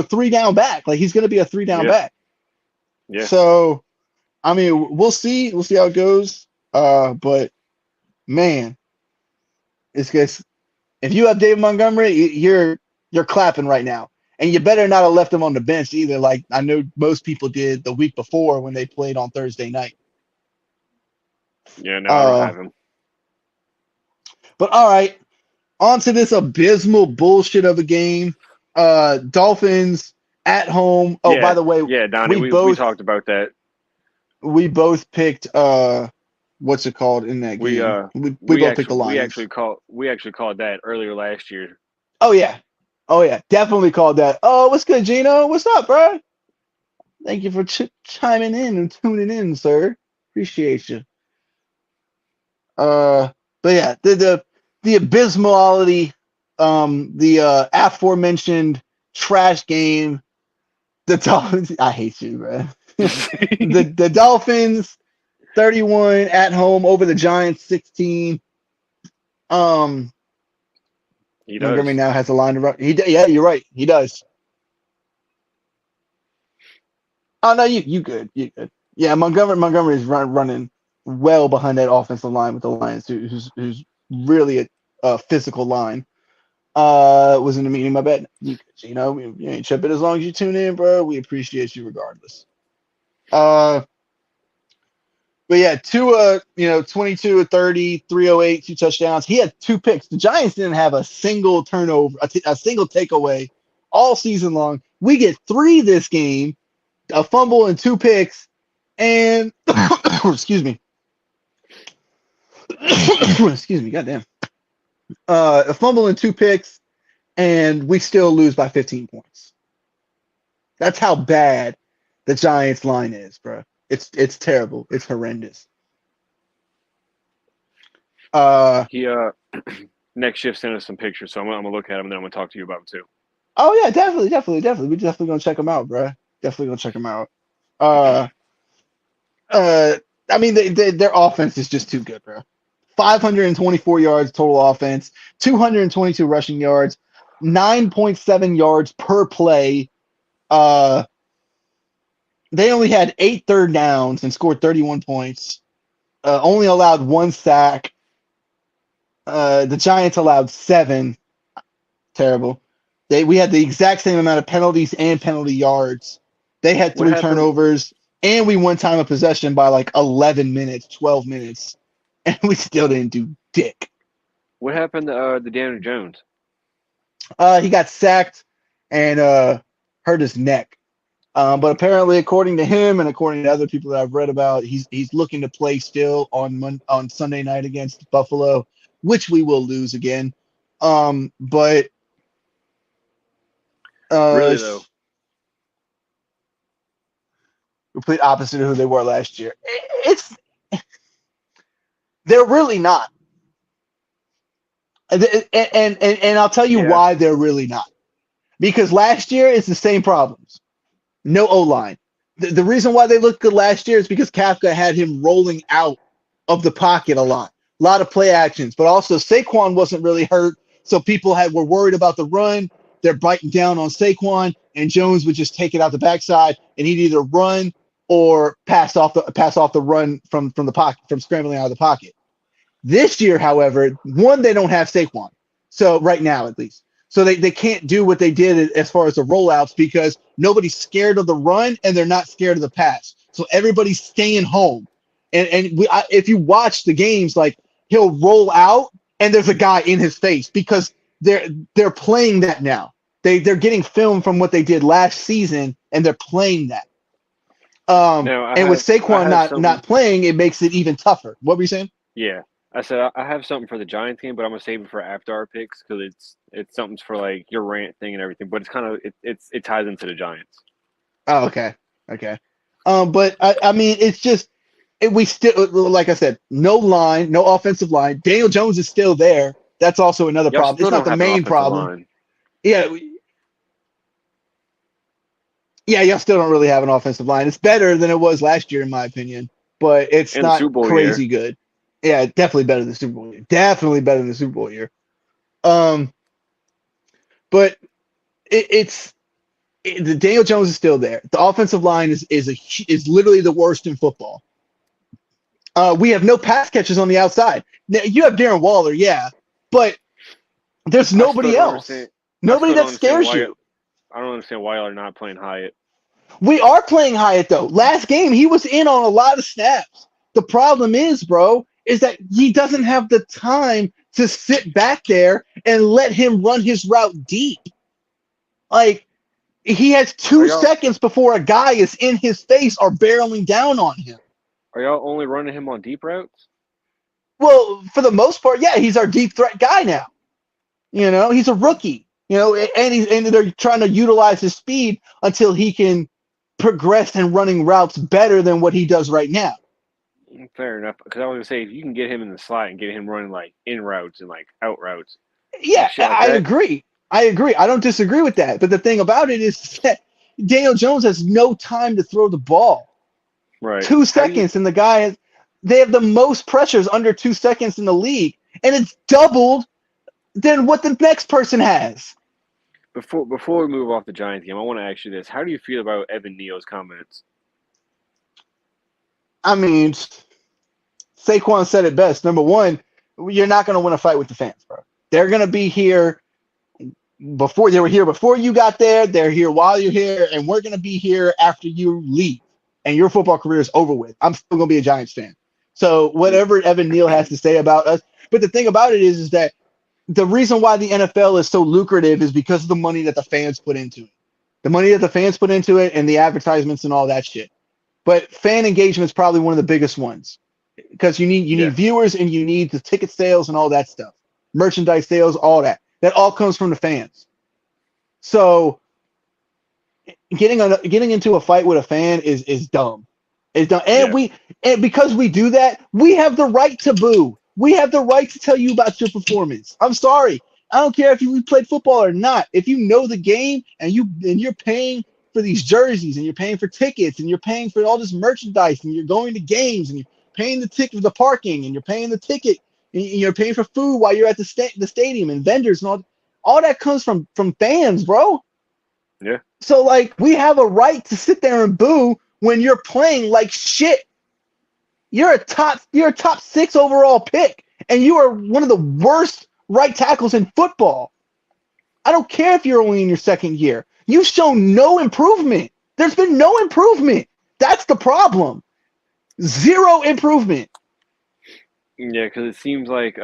3 down back. Like he's going to be a 3 down Yeah. back. Yeah. So I mean, we'll see. We'll see how it goes. But man, it's just if you have David Montgomery, you're clapping right now. And you better not have left him on the bench either, like I know most people did the week before when they played on Thursday night. Yeah. No, I don't Uh, have him. but all right, on to this abysmal bullshit of a game. Dolphins at home. Oh, by Yeah. the way, Yeah, Donnie. we We both talked about that. we both picked what's it called in that We game? We both picked the we Lions. actually called that earlier last year. Oh yeah, oh yeah, definitely called that. Oh, what's good, Gino? What's up, bro? Thank you for chiming in and tuning in, sir. Appreciate you. Uh, but yeah, the abysmality, the aforementioned trash game. The Dolphins. I hate you, bro. The Dolphins 31 at home over the Giants 16. Um, He Montgomery does. now has a line to run. Yeah, you're right. He does. Oh no, you good. You good. Yeah, Montgomery is running well behind that offensive line with the Lions, who's really a physical line. Was in the meeting. My bad. You know, you ain't tripping as long as you tune in, bro. We appreciate you regardless. Uh, but yeah, Tua, 22 of 30, 308, 2 touchdowns. He had 2 picks. The Giants didn't have a single turnover, a single takeaway all season long. We get 3 this game, a fumble and 2 picks, and excuse me, excuse me, goddamn, a fumble and 2 picks, and we still lose by 15 points. That's how bad the Giants line is, bro. It's terrible. It's horrendous. Uh, He next shift sent us some pictures, so I'm gonna look at them and then I'm gonna talk to you about them too. oh yeah, definitely. We definitely gonna check them out, bro. Definitely gonna check them out. Uh, uh, I mean, their offense is just too good, bro. 524 yards total offense, 222 rushing yards, 9.7 yards per play. Uh, they only had 8 third downs and scored 31 points. Only allowed 1 sack. The Giants allowed 7. Terrible. We had the exact same amount of penalties and penalty yards. They had What 3 happened? turnovers, and we won time of possession by like 11 minutes, 12 minutes, and we still didn't do dick. What happened to Daniel Jones? He got sacked and hurt his neck. But apparently, according to him and according to other people that I've read about, he's looking to play still on Sunday night against Buffalo, which we will lose again. But Really though, complete opposite of who they were last year. It's They're really not, and I'll tell you yeah. why they're really not. Because last year it's the same problems. No O line. The reason why they looked good last year is because Kafka had him rolling out of the pocket a lot. A lot of play actions, but also Saquon wasn't really hurt, so people were worried about the run. They're biting down on Saquon, and Jones would just take it out the backside, and he'd either run or pass off the run from the pocket, from scrambling out of the pocket. This year, however, one, they don't have Saquon. So right now, at least. So they can't do what they did as far as the rollouts because nobody's scared of the run and they're not scared of the pass. So everybody's staying home. If you watch the games, like he'll roll out and there's a guy in his face because they're playing that now. They're getting film from what they did last season and they're playing that. Now And with I Saquon have not something. playing, it makes it even tougher. What were you saying? Yeah, I said I have something for the Giants game, but I'm gonna save it for after our picks because it's something for like your rant thing and everything. But it's kind of it ties into the Giants. Oh, okay. Okay. But I mean, it's just we still, like I said, no line, no offensive line. Daniel Jones is still there. That's also another Y'all problem. It's still not don't the have an main offensive problem. line Yeah, yeah, y'all still don't really have an offensive line. It's better than it was last year, in my opinion, but it's in the not Super Bowl year. crazy good. Yeah, definitely better than the Super Bowl year. Definitely better than the Super Bowl year. Um, but it's the Daniel Jones is still there. The offensive line is literally the worst in football. We have no pass catchers on the outside. Now, you have Darren Waller, yeah, but there's I still nobody don't else. understand. I Nobody still don't that understand scares why. you. I don't understand why y'all are not playing Hyatt. We are playing Hyatt though. Last game he was in on a lot of snaps. The problem is, bro, is that he doesn't have the time to sit back there and let him run his route deep. Like he has Are two y'all seconds before a guy is in his face or barreling down on him. are y'all only running him on deep routes? Well, for the most part, yeah, he's our deep threat guy now. He's a rookie. And they're trying to utilize his speed until he can progress in running routes better than what he does right now. Fair enough. Because I was gonna say, if you can get him in the slot and get him running like in routes and like out routes and Yeah, shit like I that, agree. I agree. I don't disagree with that. But the thing about it is that Daniel Jones has no time to throw the ball. right? Two How do you seconds, and they have the most pressures under 2 seconds in the league, and it's doubled than what the next person has. before we move off the Giants game? I want to ask you this: how do you feel about Evan Neal's comments? I mean, Saquon said it best. Number one, you're not going to win a fight with the fans, bro. They're going to be here before they were here before you got there. They're here while you're here, and we're going to be here after you leave, and your football career is over with. I'm still going to be a Giants fan. So whatever Evan Neal has to say about us, but the thing about it is that the reason why the NFL is so lucrative is because of the money that the fans put into it. The money that the fans put into it and the advertisements and all that shit. But fan engagement is probably one of the biggest ones because you Yeah, need viewers and you need the ticket sales and all that stuff, merchandise sales, all that. That all comes from the fans. So getting into a fight with a fan is dumb. It's dumb. yeah, And because we do that, we have the right to boo. We have the right to tell you about your performance. I'm sorry. I don't care if you played football or not. If you know the game and you're paying for these jerseys and you're paying for tickets and you're paying for all this merchandise and you're going to games and you're paying the ticket for the parking and you're paying the ticket and you're paying for food while you're at the stadium and vendors and all that comes from fans, bro. yeah. So like we have a right to sit there and boo when you're playing like shit. You're a top 6 overall pick, and you are one of the worst right tackles in football. I don't care if you're only in your second year. You've shown no improvement. There's been no improvement. That's the problem. Zero improvement. Yeah, because it seems like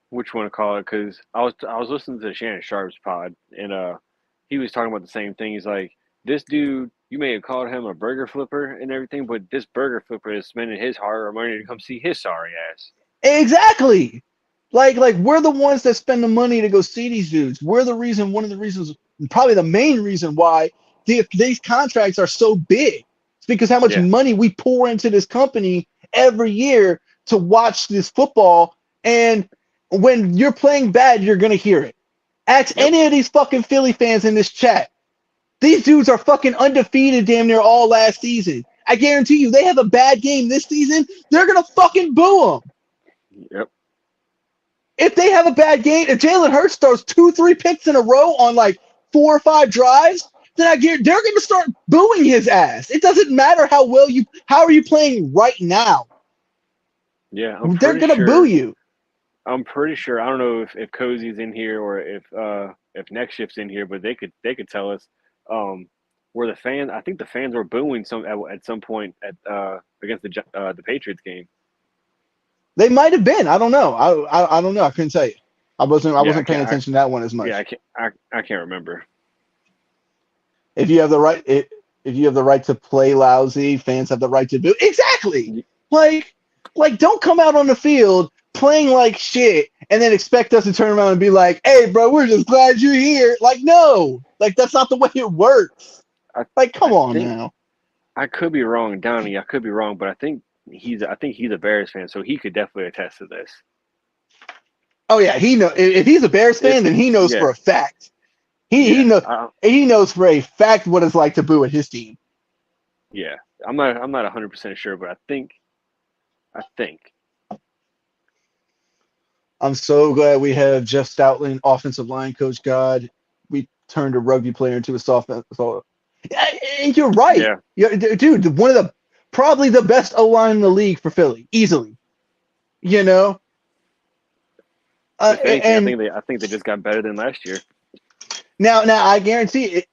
which one to call it? Because I was listening to Shannon Sharp's pod, and he was talking about the same thing. He's like, this dude, you may have called him a burger flipper and everything, but this burger flipper is spending his hard money to come see his sorry ass. Exactly. Like we're the ones that spend the money to go see these dudes. We're one of the reasons, probably the main reason why these contracts are so big. It's because how much Yeah, money we pour into this company every year to watch this football. And when you're playing bad, you're gonna hear it. Ask yep, any of these fucking Philly fans in this chat. These dudes are fucking undefeated damn near all last season. I guarantee you, they have a bad game this season, they're gonna fucking boo them. yep, If they have a bad game, if Jalen Hurts throws 2, 3 picks in a row on like 4 or 5 drives, then I guarantee they're going to start booing his ass. It doesn't matter how are you playing right now. yeah. They're going to boo you. I'm pretty sure. I don't know if Cozy's in here or if Next Shift's in here, but they could tell us where the fans. I think the fans were booing at some point at against the Patriots game. They might have been. I don't know. I don't know. I couldn't tell you. I Yeah, I wasn't paying can't. attention to that one as Yeah, I much. can't. I can't remember. If you have the right, if you have the right to play lousy, fans have the right to boo. Exactly. Like, don't come out on the field playing like shit and then expect us to turn around and be like, "Hey, bro, we're just glad you're here." Like, no, like that's not the way it works. I Like, come I on think now. I could be wrong, Donnie. I could be wrong, but I think he's a Bears fan, so he could definitely attest to this. Oh yeah, he know if he's a Bears If fan, then he knows Yeah, for a fact. He yeah, he knows he knows for a fact what it's like to boo at his team. yeah. I'm not 100% sure, but I think. I'm so glad we have Jeff Stoutland, offensive line coach. God, we turned a rugby player into a soft. So, and you're right. Yeah, Dude, one of the probably the best O line in the league for Philly, easily. You know, if anything, I and think they just got better than last year. now I guarantee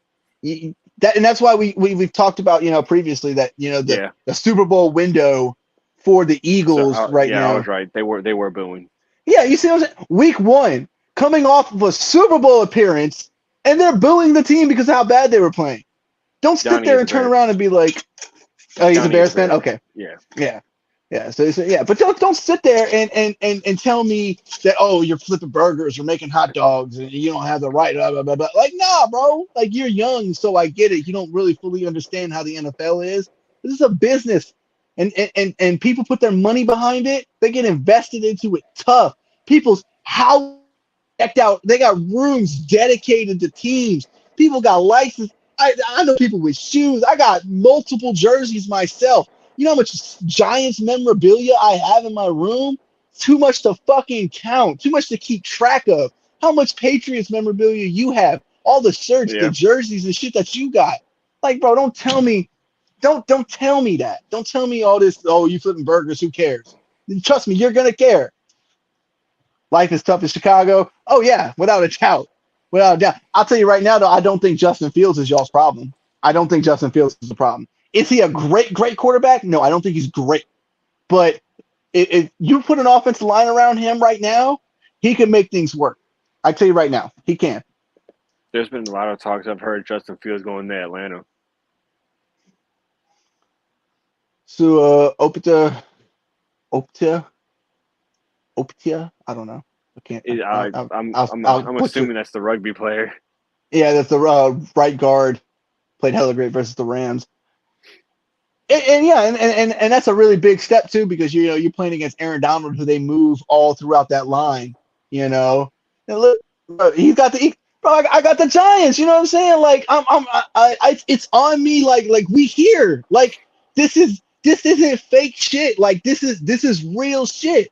it. And that's why we've talked about previously that Yeah. the Super Bowl window for the So Eagles right yeah, I now. was right. They were booing. Yeah, you see what I'm saying? Week 1, coming off of a Super Bowl appearance, and they're booing the team because of how bad they were playing. Don't sit Donnie there is a and turn bear. around and be like, "Oh, he's a Donnie is Bears a fan." Bears fan. Okay, Yeah. yeah. Yeah, so yeah, but don't sit there and tell me that you're flipping burgers, you're making hot dogs, and you don't have the right blah, blah, blah, blah. Like, nah, bro. Like, you're young, so I get it. You don't really fully understand how the NFL is. This is a business, and people put their money behind it. They get invested into it tough. People's houses decked out. They got rooms dedicated to teams. People got license. I know people with shoes. I got multiple jerseys myself. You know how much Giants memorabilia I have in my room? Too much to fucking count. Too much to keep track of. How much Patriots memorabilia you have? All the shirts, the Yeah. jerseys, and shit that you got. Like, bro, don't tell me. Don't tell me that. Don't tell me all this. Oh, you flipping burgers? Who cares? Trust me, you're gonna care. Life is tough in Chicago. Oh yeah, without a doubt, without a doubt. I'll tell you right now, though, I don't think Justin Fields is y'all's problem. I don't think Justin Fields is the problem. Is he a great quarterback? No, I don't think he's great. But if you put an offensive line around him right now, he can make things work. I tell you right now, he can. There's been a lot of talks I've heard Justin Fields going to Atlanta. So Opta, I don't know. I can't. I'll I'm butcher. assuming that's the rugby player. Yeah, that's the right guard. Played hella great versus the Rams. And yeah, and that's a really big step too, because you're playing against Aaron Donald, who they move all throughout that line. And look, bro, he's got bro. I got the Giants. You know what I'm saying? Like it's on me. Like we here. Like this isn't fake shit. Like this is real shit.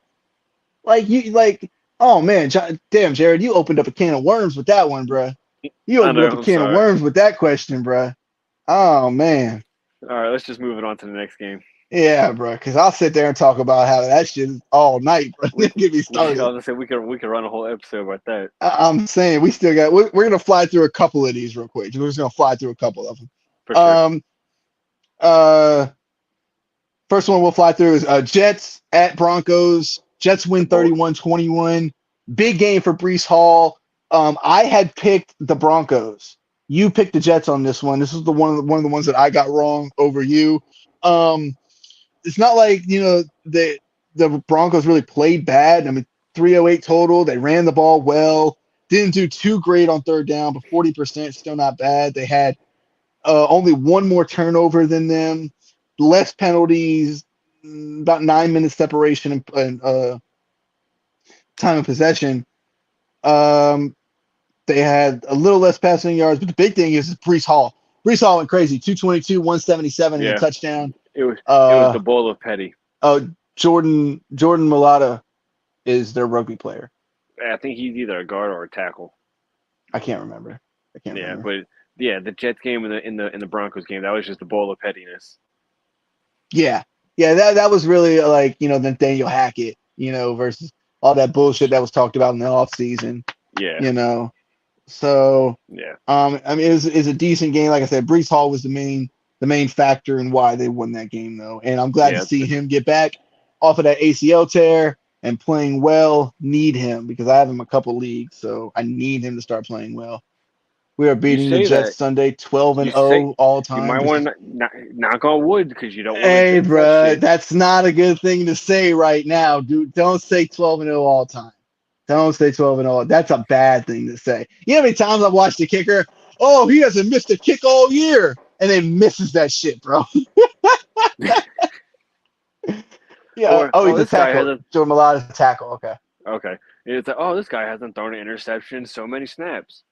Oh man, damn Jared, you opened up a can of worms with that one, bro. You I opened know. up a I'm can of sorry. worms with that question, bro. Oh man. All right, let's just move it on to the next game. Yeah, bro. Because I'll sit there and talk about how that shit is all night, bro. We Get me I was started. gonna say we could run a whole episode about that I'm saying we still got. We're gonna fly through a couple of these real quick. We're just gonna fly through a couple of them. for sure. Um. First one we'll fly through is Jets at Broncos. Jets The win bowl. 31-21. Big game for Brees Hall. I had picked the Broncos. You picked the Jets on this one. This is one of the ones that I got wrong over you. It's not like the Broncos really played bad. I mean, 308 total. They ran the ball well. Didn't do too great on third down, but 40% still not bad. They had only one more turnover than them, less penalties, about 9 minutes separation and time of possession. Um, they had a little less passing yards, but the big thing is Brees Hall. Brees Hall went crazy, 222, 177, and a Yeah, touchdown. it was the bowl of petty. Jordan Mailata is their rugby player. I think he's either a guard or a tackle. I can't remember. Yeah, but yeah, the Jets game and the Broncos game, that was just a bowl of pettiness. Yeah, yeah, that was really like Nathaniel Hackett, versus all that bullshit that was talked about in the off season. Yeah, So yeah, I mean, it was a decent game. Like I said, Brees Hall was the main factor in why they won that game, though. And I'm glad to yeah. see him get back off of that ACL tear and playing well. Need him because I have him a couple leagues, so I need him to start playing well. We are You beating the say Jets that. Sunday, 12 and You say 0 all you time. might want to knock on wood because you don't want to Hey, jinx that bro, shit. that's not a good thing to say right now, dude. Don't say 12 and 0 all time. Don't say 12 and 0. That's a bad thing to say. You know how many times I've watched the kicker? Oh, he hasn't missed a kick all year, and then misses that shit, bro. Yeah. Or Oh, oh, he's a this guy tackle. hasn't. Joe Malata's a tackle. Okay. Okay, it's like, oh, this guy hasn't thrown an interception in so many snaps.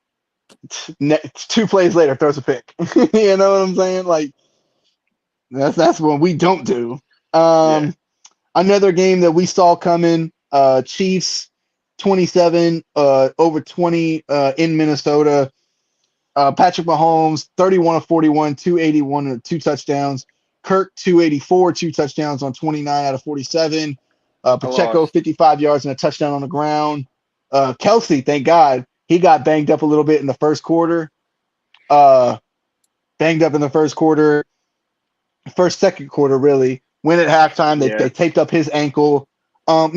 2 plays later, throws a pick. You know what I'm saying? Like that's what we don't do. Yeah, Another game that we saw coming. Chiefs 27 over 20 in Minnesota. Patrick Mahomes 31 of 41, 281 and 2 touchdowns. Kirk 284, 2 touchdowns on 29 out of 47. I Pacheco lost. 55 yards and a touchdown on the ground. Kelsey, thank God, he got banged up a little bit in the first quarter. Banged up in the second quarter really. Win at halftime. They Yeah, taped up his ankle. I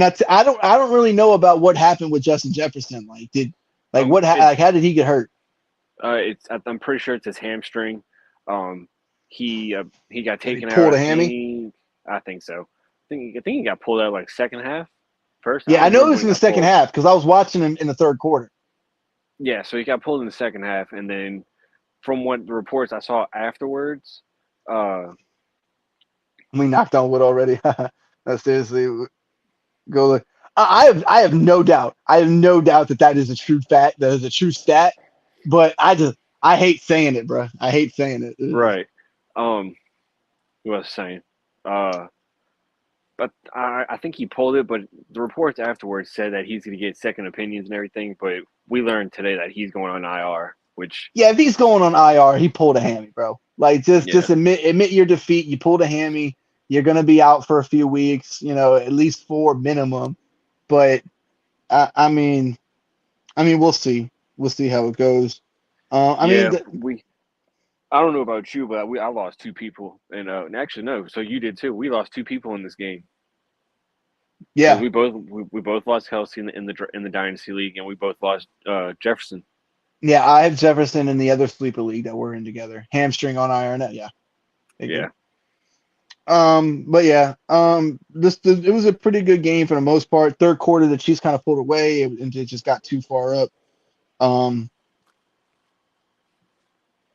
don't really know about what happened with Justin Jefferson. it How did he get hurt? I'm pretty sure it's his hamstring. Um, he got Did he taken out. pull I a hammy? think so. I think he got pulled out like second half, first. I Yeah, don't I know it remember was when in he the got second pulled. half because I was watching him in the third quarter. Yeah, so he got pulled in the second half, and then from what the reports I saw afterwards, uh, We knocked on wood already. That's seriously go look. I have no doubt. I have no doubt that that is a true fact. That is a true stat. But I hate saying it, bro. I hate saying it. right. What was I saying? Uh, but I think he pulled it, but the reports afterwards said that he's going to get second opinions and everything. But we learned today that he's going on IR, which Yeah, if he's going on IR, he pulled a hammy, bro. Like just yeah, admit your defeat. You pulled a hammy. You're gonna be out for a few weeks. At least 4 minimum. But I mean, we'll see. We'll see how it goes. I mean, yeah, we. I don't know about you, but I lost two people, and actually no, so you did too. We lost two people in this game because yeah, we both lost Kelsey in the dynasty league, and we both lost Jefferson. yeah. I have Jefferson in the other sleeper league that we're in together. Hamstring on iron. Yeah, big Yeah, deal. But yeah, it was a pretty good game for the most part. Third quarter, the Chiefs kind of pulled away and it just got too far up. Um,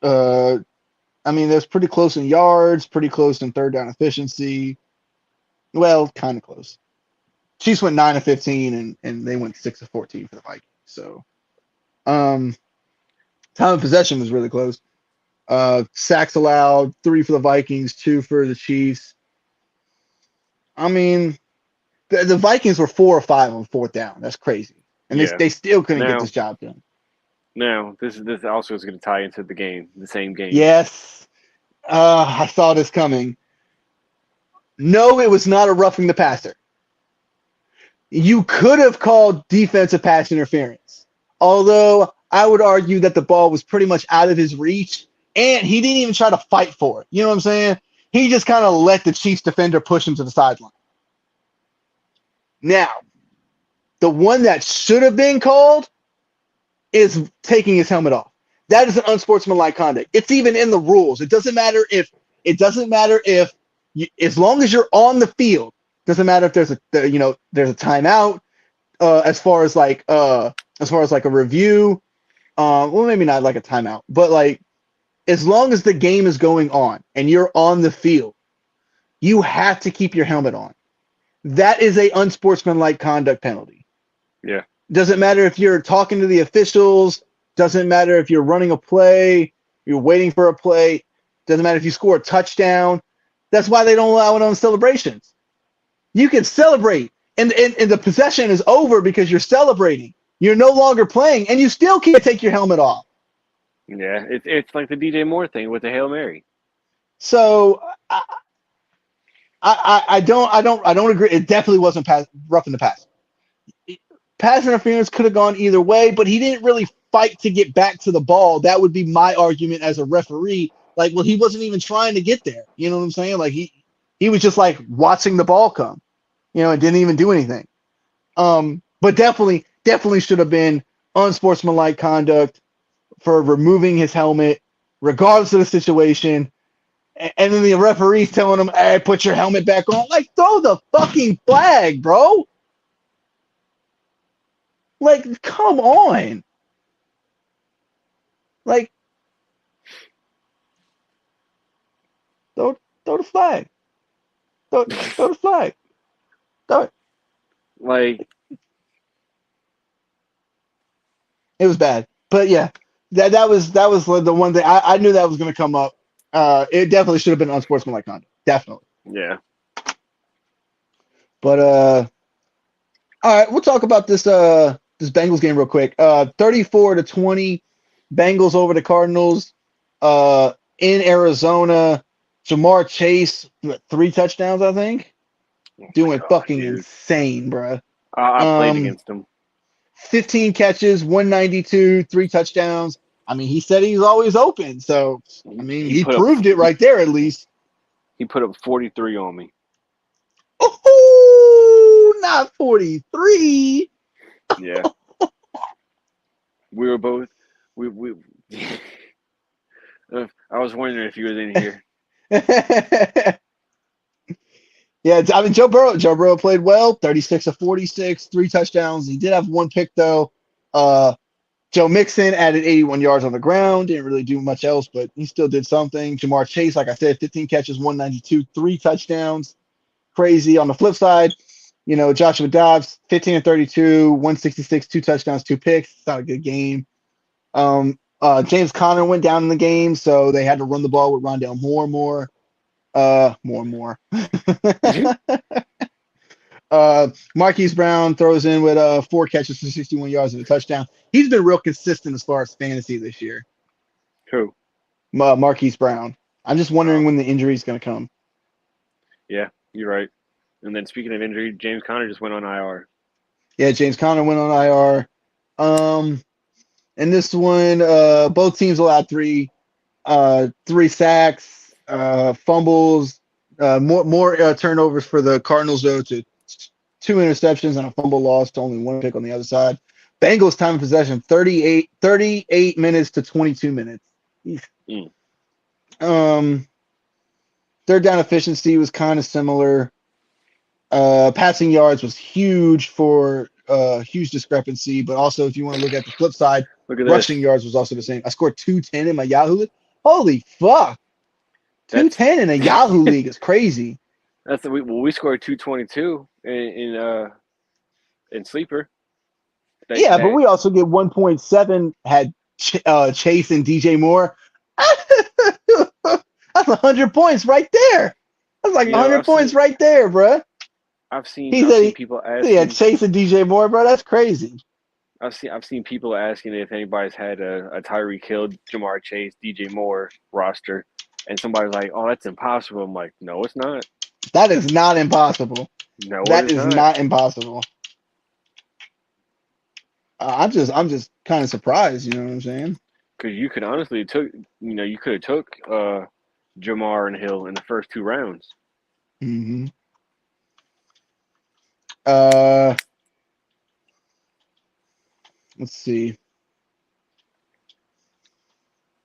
uh, I mean, there's pretty close in yards, pretty close in third down efficiency. Well, kind of close. Chiefs went 9 of 15 and they went 6 of 14 for the Vikings. So, um, time of possession was really close. Sacks allowed, 3 for the Vikings, 2 for the Chiefs. I mean, the Vikings were 4 or 5 on fourth down. That's crazy, and they yeah. they still couldn't get Now, this job done. now this also is going to tie into the same game. Yes, I saw this coming. No, it was not a roughing the passer. You could have called defensive pass interference, although I would argue that the ball was pretty much out of his reach, and he didn't even try to fight for it. You know what I'm saying? He just kind of let the Chiefs defender push him to the sideline. Now, the one that should have been called is taking his helmet off. That is an unsportsmanlike conduct. It's even in the rules. It doesn't matter if as long as you're on the field, doesn't matter if there's a timeout. As far as like a review, well maybe not like a timeout, but like as long as the game is going on and you're on the field, you have to keep your helmet on. That is a unsportsmanlike conduct penalty. Yeah, Doesn't matter if you're talking to the officials. Doesn't matter if you're running a play. You're waiting for a play. Doesn't matter if you score a touchdown. That's why they don't allow it on celebrations. You can celebrate, and the possession is over because you're celebrating. You're no longer playing, and you still can't take your helmet off. yeah. It's like the DJ Moore thing with the Hail Mary. So I don't agree. It definitely wasn't rough in the pass. Pass interference could have gone either way, but he didn't really fight to get back to the ball. That would be my argument as a referee. Like, well, he wasn't even trying to get there. You know what I'm saying? Like he was just like watching the ball come, and didn't even do anything. But definitely should have been unsportsmanlike conduct for removing his helmet, regardless of the situation. And then the referee's telling him, "Hey, put your helmet back on." Like, throw the fucking flag, bro. Like, come on. Like, throw, throw the flag. Throw the flag. Throw it. Like, It was bad. But yeah, that was the one thing I knew that was going to come up. It definitely should have been unsportsmanlike conduct. Definitely. yeah, But all right, we'll talk about this Bengals game real quick. 34-20, Bengals over the Cardinals. In Arizona, Jamar Chase 3 touchdowns, I think. oh my Doing god, fucking dude. insane, bruh. I played Um, against him. 15 catches, 192, 3 touchdowns. I mean, he said he's always open, so I mean, He he put up proved it right there at least. he put up 43 on me. Oh, not 43. Yeah, we were both we. I was wondering if he was in here. Yeah, I mean Joe Burrow played well, 36 of 46, 3 touchdowns. He did have one pick though. Uh, Joe Mixon added 81 yards on the ground, didn't really do much else, but he still did something. Jamar Chase, like I said, 15 catches, 192, 3 touchdowns. Crazy. On the flip side, Joshua Dobbs, 15 and 32, 166, 2 touchdowns, 2 picks. It's not a good game. James Conner went down in the game, so they had to run the ball with Rondale more. More. Marquise Brown throws in with 4 catches for 61 yards and a touchdown. He's been real consistent as far as fantasy this year. Who? Marquise Brown. I'm just wondering Oh, when the injury is going to come. yeah, you're right. And then speaking of injury, James Conner just went on IR. Yeah, James Conner went on IR. And this one, both teams allowed three sacks, fumbles, more turnovers for the Cardinals though to 2 interceptions and a fumble loss to only 1 pick on the other side. Bengals time of possession 38 minutes to 22 minutes. Mm. Um, Third down efficiency was kind of similar. Passing yards was huge for huge discrepancy, but also if you want to look at the flip side, Look at rushing this. yards was also the same. I scored 210 in my Yahoo League. Holy fuck. That's 210 in a Yahoo League is crazy. that's the we scored 222 in sleeper. Yeah, but we also get 1.7 had Chase and DJ Moore. That's 100 points right there. That's like you know 100 points right there, bro. I've seen He I've seen said, people yeah, asking Chase and DJ Moore, bro. That's crazy. I've seen people asking if anybody's had a Tyreek Hill, Jamar Chase, DJ Moore roster, and somebody's like, "Oh, that's impossible." I'm like, "No, it's not. That is not impossible. No, it That is is not." not impossible. I'm just kind of surprised. You know what I'm saying? Because you could honestly you could have took Jamar and Hill in the first 2 rounds. Hmm. Uh, let's see.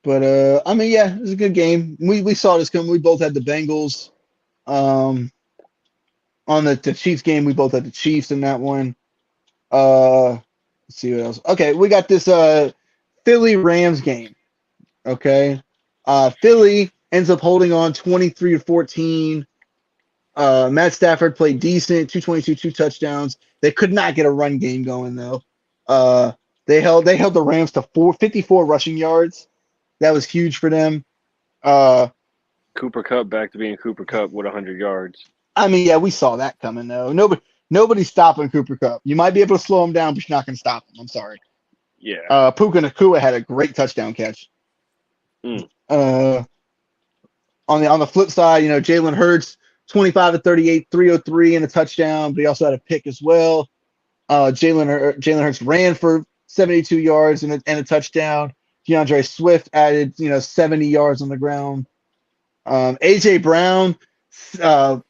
But I mean, yeah, it was a good game. We saw this coming. We both had the Bengals. Um, on the Chiefs game, we both had the Chiefs in that one. Let's see what else. Okay, we got this Philly Rams game. Okay. Philly ends up holding on 23-14. Matt Stafford played decent, 222, 2 touchdowns. They could not get a run game going though. They held the Rams to 54 rushing yards. That was huge for them. Uh, Cooper Cup back to being Cooper Cup with 100 yards. I mean, yeah, we saw that coming though. Nobody's stopping Cooper Cup. You might be able to slow him down, but you're not going to stop him. I'm sorry. Yeah. Puka Nacua had a great touchdown catch. Mm. Uh, on the flip side, Jalen Hurts, 25 to 38, 303 and a touchdown, but he also had a pick as well. Jalen Hurts ran for 72 yards and a touchdown. DeAndre Swift added 70 yards on the ground. AJ Brown,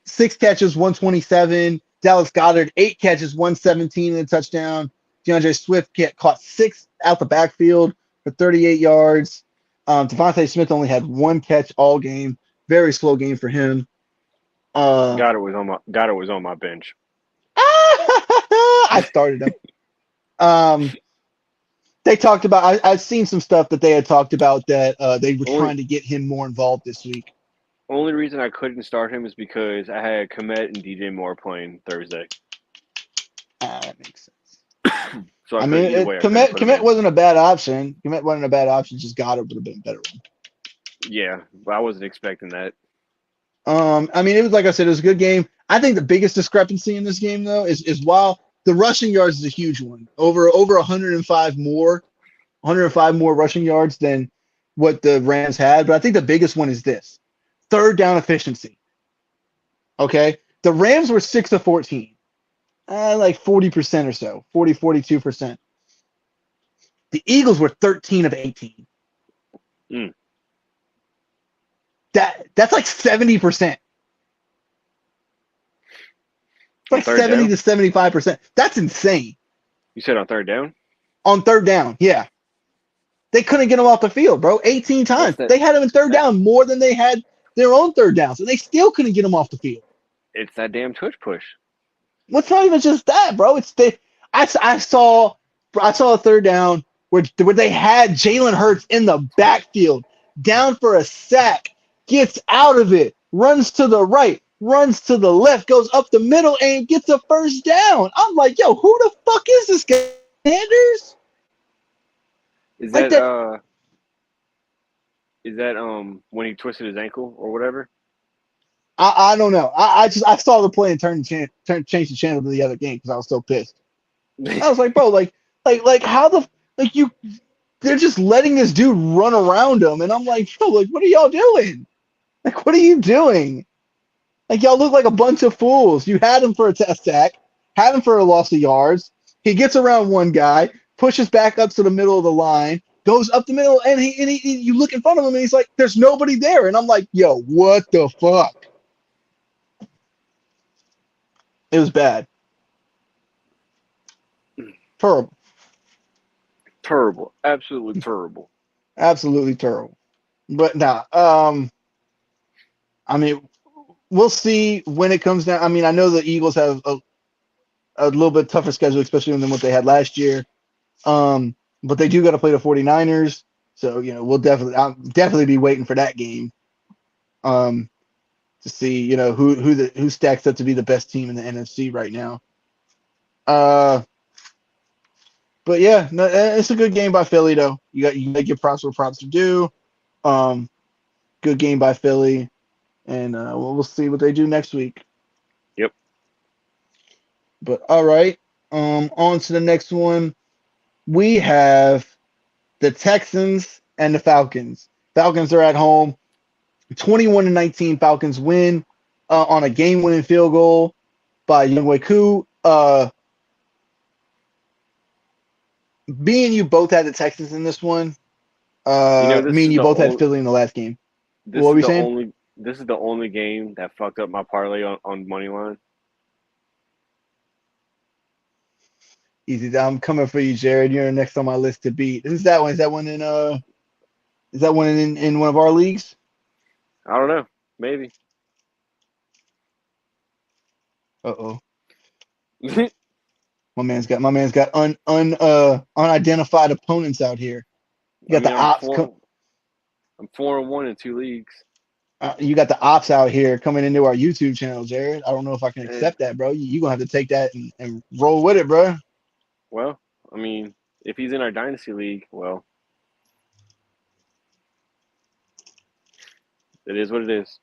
6 catches, 127. Dallas Goedert, 8 catches, 117 and a touchdown. DeAndre Swift caught 6 out the backfield for 38 yards. Devontae Smith only had 1 catch all game. Very slow game for him. Goddard was on my bench. I started him. They talked about. I've seen some stuff that they had talked about that they were trying to get him more involved this week. Only reason I couldn't start him is because I had Komet and DJ Moore playing Thursday. That makes sense. So I mean, Komet wasn't a bad option. Komet wasn't a bad option. Just Goddard would have been a better one. Yeah, but I wasn't expecting that. I mean, it was like I said, it was a good game. I think the biggest discrepancy in this game, though, is while the rushing yards is a huge one, over 105 more rushing yards than what the Rams had. But I think the biggest one is this: third down efficiency. Okay, the Rams were 6 of 14, like 40% or so, 42%. The Eagles were 13 of 18. Mm. That's like 70%. Like 70 down? to 75%. That's insane. You said on third down? On third down, yeah. They couldn't get him off the field, bro. 18 times. They had him in third down more than they had their own third downs, and they still couldn't get him off the field. It's that damn Twitch push. What's not even just that, bro? It's the I saw a third down where they had Jalen Hurts in the backfield, down for a sack, gets out of it, runs to the right, runs to the left, goes up the middle, and gets a first down. I'm like, yo, who the fuck is this guy? Sanders? Is Like that that? when he twisted his ankle or whatever? I don't know. I saw the play and changed the channel to the other game because I was so pissed. I was like, bro, like how the like you they're just letting this dude run around him, and I'm like, bro, like what are y'all doing? Like what are you doing? Like y'all look like a bunch of fools. You had him for a test sack, had him for a loss of yards. He gets around one guy, pushes back up to the middle of the line, goes up the middle, and you look in front of him, and he's like, there's nobody there, and I'm like, yo, what the fuck? It was bad. Terrible. Terrible, absolutely terrible. Absolutely terrible. But nah, I mean, we'll see when it comes down. I mean, I know the Eagles have a little bit tougher schedule, especially than what they had last year. But they do got to play the 49ers. So, I'll definitely be waiting for that game. To see, who stacks up to be the best team in the NFC right now. But yeah, no, it's a good game by Philly though. You got to give props where props are due. Um, Good game by Philly, and we'll see what they do next week. Yep. But all right, on to the next one. We have the Texans and the Falcons. Falcons are at home. 21-19 Falcons win on a game-winning field goal by Younghoe Koo. Me and you both had the Texans in this one. This Me and is you the both had only Philly in the last game. this What were is we the saying? only this is the only game that fucked up my parlay on money line. Easy. I'm coming for you, Jared. You're next on my list to beat. Who's that one? Is that one in in one of our leagues? I don't know. Maybe. Uh-oh. My man's got unidentified opponents out here. You I got mean, the ops. I'm 4-1 in 2 leagues. You got the ops out here coming into our YouTube channel, Jared. I don't know if I can Eh, accept that, bro. You gonna have to take that and roll with it, bro. well, I mean, if he's in our dynasty league, well, it is what it is.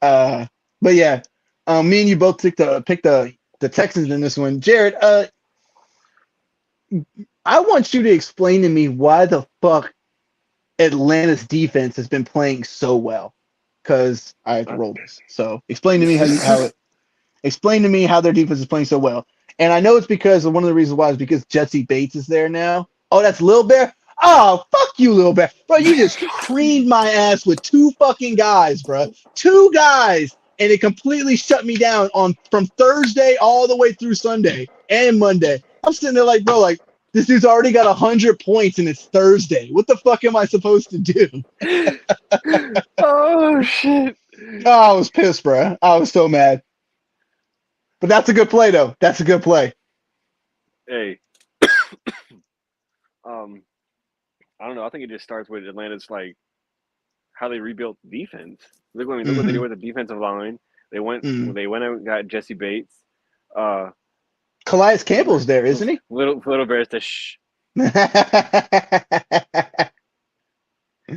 uh, but yeah, me and you both picked the Texans in this one, Jared. I want you to explain to me why the fuck Atlanta's defense has been playing so well. Because I have to I, roll this. So explain to me how their defense is playing so well. And I know it's because one of the reasons why is because Jesse Bates is there now. Oh, that's Lil Bear. Oh, fuck you, Lil Bear, bro. You just creamed my ass with two fucking guys, bro. Two guys, and it completely shut me down on from Thursday all the way through Sunday and Monday. I'm sitting there like, bro, like this dude's already got 100 points and it's Thursday. What the fuck am I supposed to do? oh shit! Oh, I was pissed, bro. I was so mad. But that's a good play, though. That's a good play. Hey, um, I don't know. I think it just starts with Atlanta's like how they rebuilt defense. Look what they did Mm-hmm. with the defensive line. They went Mm. they went out and got Jesse Bates. Uh, Calais little Campbell's there, isn't he? little bears to shh.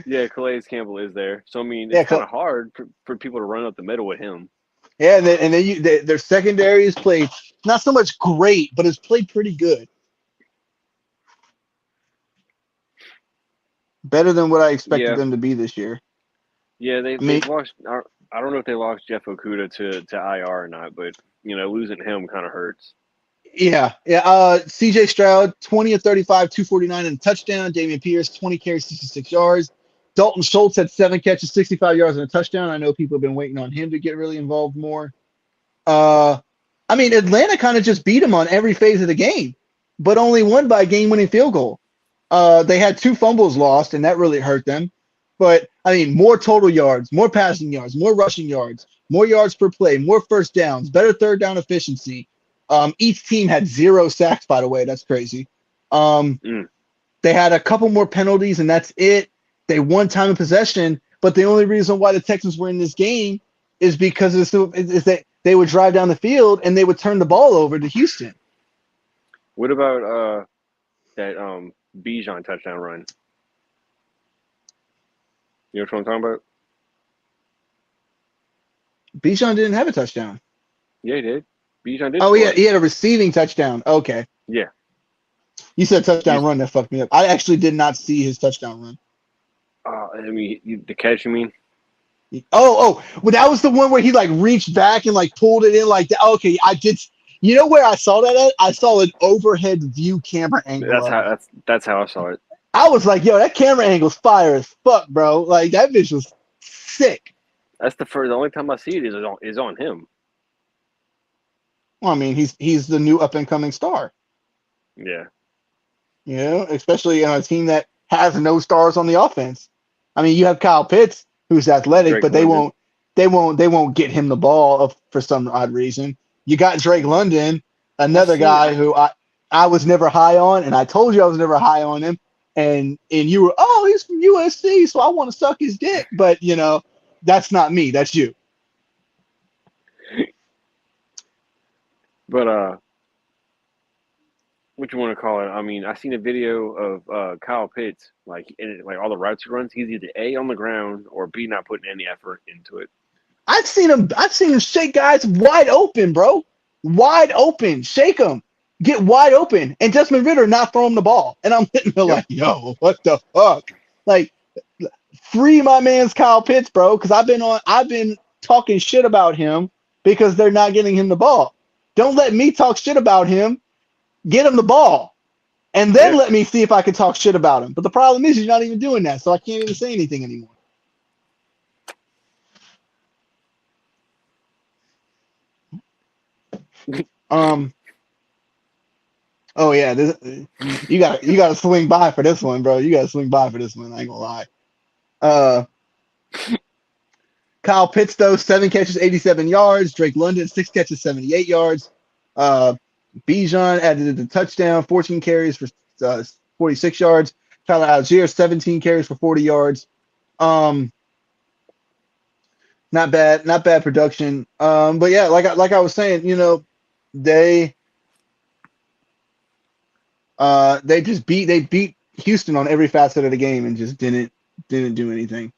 Yeah, Calais Campbell is there. So I mean, it's yeah, kind of hard for people to run up the middle with him. yeah, and then their secondary is played not so much great, but it's played pretty good. Better than what I expected Yeah, them to be this year. yeah, I mean, they've lost. I don't know if they lost Jeff Okuda to IR or not, but losing him kind of hurts. yeah, yeah. CJ Stroud, 20 of 35, 249 and a touchdown. Damian Pierce, 20 carries, 66 yards. Dalton Schultz had 7 catches, 65 yards and a touchdown. I know people have been waiting on him to get really involved more. Uh, I mean, Atlanta kind of just beat them on every phase of the game, but only won by a game-winning field goal. They had 2 fumbles lost, and that really hurt them. But I mean, more total yards, more passing yards, more rushing yards, more yards per play, more first downs, better third down efficiency. Each team had 0 sacks, by the way. That's crazy. Um, Mm. they had a couple more penalties, and that's it. They won time of possession, but the only reason why the Texans were in this game is because is that they would drive down the field and they would turn the ball over to Houston. What about that Bijan touchdown run? You know what I'm talking about? Bijan didn't have a touchdown. Yeah, he did. Bijan did Oh, yeah, score. he had a receiving touchdown. Okay. Yeah. You said touchdown He's, run. That fucked me up. I actually did not see his touchdown run. I mean, the catch. You mean? Well, that was the one where he like reached back and like pulled it in like that. Okay, I did. You know where I saw that at? I saw an overhead view camera angle That's of how. it. That's how I saw it. I was like, yo, that camera angle's fire as fuck, bro. Like that bitch was sick. That's the first. The only time I see it is on him. Well, I mean, he's the new up and coming star. Yeah. You know, especially in a team that has no stars on the offense. I mean, you have Kyle Pitts, who's athletic, Drake but they London. won't get him the ball for some odd reason. You got Drake London, I another seen. guy who I was never high on, and I told you I was never high on him. And you were, oh, he's from USC, so I want to suck his dick. But you know, that's not me. That's you. But what you want to call it? I mean, I seen a video of Kyle Pitts, like like all the routes he runs. He's either A, on the ground, or B, not putting any effort into it. I've seen him shake guys wide open, bro. Wide open. Shake them. Get wide open. And Desmond Ritter not throw him the ball. And I'm sitting there Yep. like, yo, what the fuck? Like, free my man's Kyle Pitts, bro, because I've been talking shit about him because they're not getting him the ball. Don't let me talk shit about him. Get him the ball. And then Yeah. let me see if I can talk shit about him. But the problem is you're not even doing that, so I can't even say anything anymore. Um Oh yeah, you gotta swing by for this one, bro. You gotta swing by for this one. I ain't gonna lie. Uh, Kyle Pitts though, 7 catches, 87 yards. Drake London, 6 catches, 78 yards. Uh, Bijan added the touchdown, 14 carries for 46 yards. Tyler Algier, 17 carries for 40 yards. Um, not bad production. But yeah, like I was saying, you know, they they beat Houston on every facet of the game and just didn't do anything.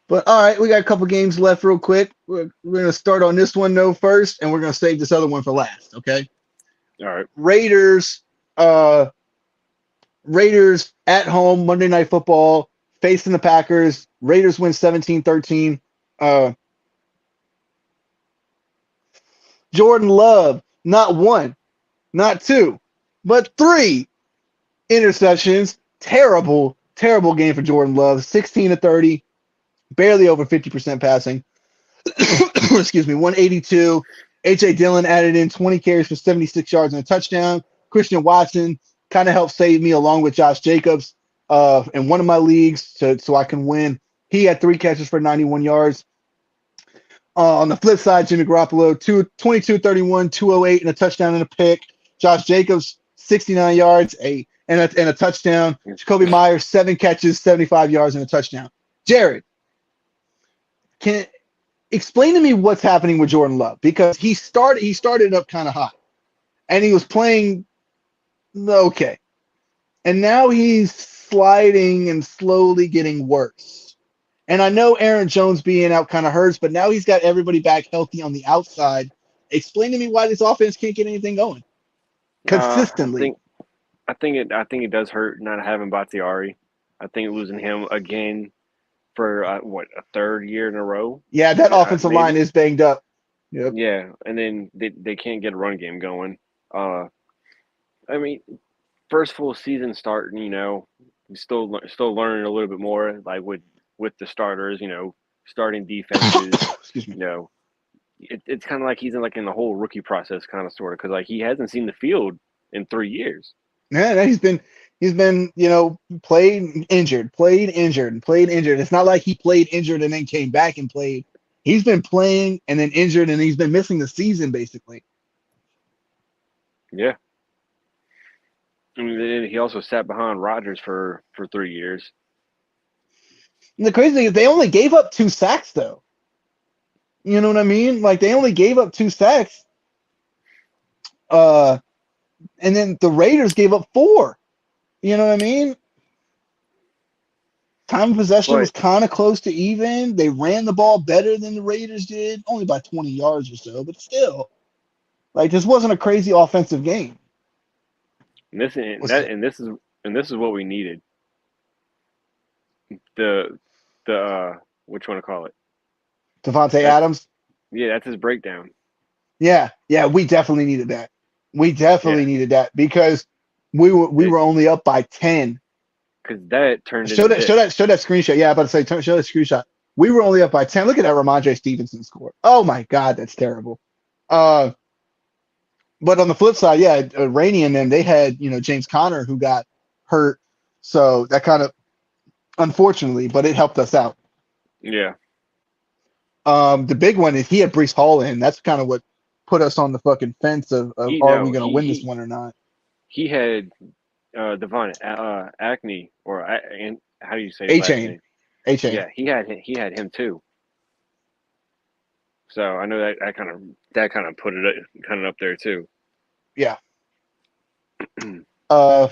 But all right, we got a couple games left real quick. We're gonna start on this one though first, and we're gonna save this other one for last. Okay. All right. Raiders, Raiders at home, Monday Night Football, facing the Packers. Raiders win 17-13. Jordan Love, not one, not two, but three interceptions. Terrible, terrible game for Jordan Love. 16-30, barely over 50% passing. Excuse me, 182. A.J. Dillon added in 20 carries for 76 yards and a touchdown. Christian Watson kind of helped save me along with Josh Jacobs in one of my leagues so I can win. He had 3 catches for 91 yards. On the flip side, Jimmy Garoppolo, 22-31, 208, and a touchdown and a pick. Josh Jacobs, 69 yards, and a touchdown. Jacoby Myers, 7 catches, 75 yards, and a touchdown. Jared, can explain to me what's happening with Jordan Love, because he started up kind of hot and he was playing okay, and now he's sliding and slowly getting worse. And I know Aaron Jones being out kind of hurts, but now he's got everybody back healthy on the outside. Explain to me why this offense can't get anything going I consistently. think I think it does hurt not having Bakhtiari. I think losing him again for what, a third year in a row, Yeah, that offensive line maybe. is banged up. Yep. Yeah, and then they can't get a run game going. Uh, I mean, first full season starting, still learning a little bit more, like with the starters, starting defenses, Excuse me. you know, it's kind of like he's in the whole rookie process, kind of sort of, because like he hasn't seen the field in 3 years. Yeah, He's been, played injured, played injured, played injured. It's not like he played injured and then came back and played. He's been playing and then injured, and he's been missing the season basically. Yeah. I mean, he also sat behind Rodgers for 3 years. And the crazy thing is they only gave up 2 sacks though. You know what I mean? Like they only gave up 2 sacks. Uh, and then the Raiders gave up 4. You know what I mean? Time of possession was But kind of close to even. They ran the ball better than the Raiders did, only by 20 yards or so, but still, like this wasn't a crazy offensive game. this What's up? and this is what we needed. The which one to call it? Devontae That's Adams? yeah, that's his breakdown. Yeah, yeah, we definitely needed that. We Yeah, definitely needed that because we were it only up by 10. because that turned Show into that show this. that show that screenshot. Yeah, I'm about to say show that screenshot. We were only up by 10. Look at that Ramondre Stevenson score. Oh my God, that's terrible. Uh, but on the flip side, yeah, Rainey and them, they had, James Conner who got hurt. So that kind of unfortunately, but it helped us out. Yeah, The big one is he had Brees Hall in. That's kind of what put us on the fucking fence of he are we no gonna win this one or not? he had Devon Acne and how do you say his A last chain. name? A chain. Yeah, he had him too. So I know that kind of put it kind of up there too. Yeah. Uh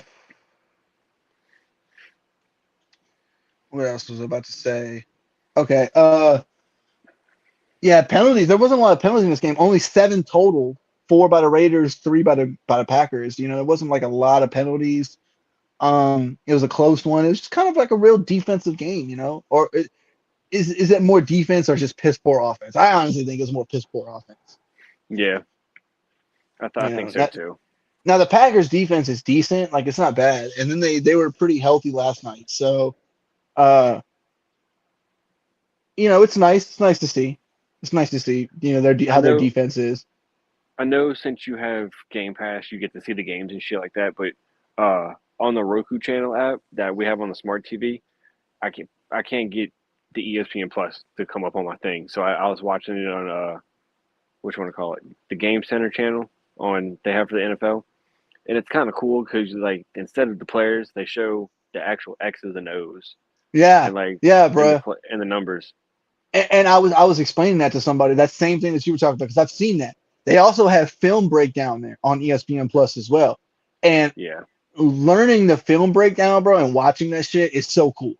what else was I about to say? Okay. Yeah, penalties. There wasn't a lot of penalties in this game. Only 7 total. 4 by the Raiders, 3 by the Packers. It wasn't like a lot of penalties. It was a close one. It was just kind of like a real defensive game, Or is it more defense or just piss poor offense? I honestly think it's more piss poor offense. Yeah, I You think know so that too. now the Packers defense is decent, like it's not bad, and then they were pretty healthy last night. So uh, it's nice. It's nice to see. It's nice to see. I How their know defense is. I know since you have Game Pass, you get to see the games and shit like that. But on the Roku channel app that we have on the smart TV, I can't get the ESPN Plus to come up on my thing. So I was watching it on which one to call it, the Game Center channel on they have for the NFL, and it's kind of cool because like instead of the players, they show the actual X's and O's Yeah, and like yeah, and bro. the numbers. And I was explaining that to somebody. That same thing that you were talking about because I've seen that. They also have film breakdown there on ESPN Plus as well. And Yeah, learning the film breakdown, bro, and watching that shit is so cool.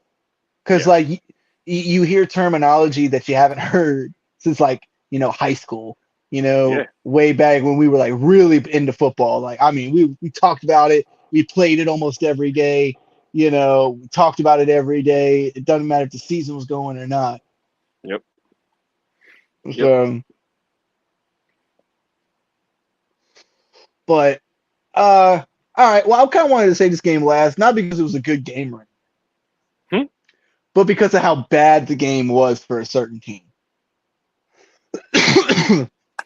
Because yeah, like you hear terminology that you haven't heard since like high school. yeah. Way back when we were like really into football. Like I mean, we talked about it. We played it almost every day. We talked about it every day. It doesn't matter if the season was going or not. Yep, yep. So, but all right. Well, I kind of wanted to say this game last, not because it was a good game, right, Hmm? but because of how bad the game was for a certain team.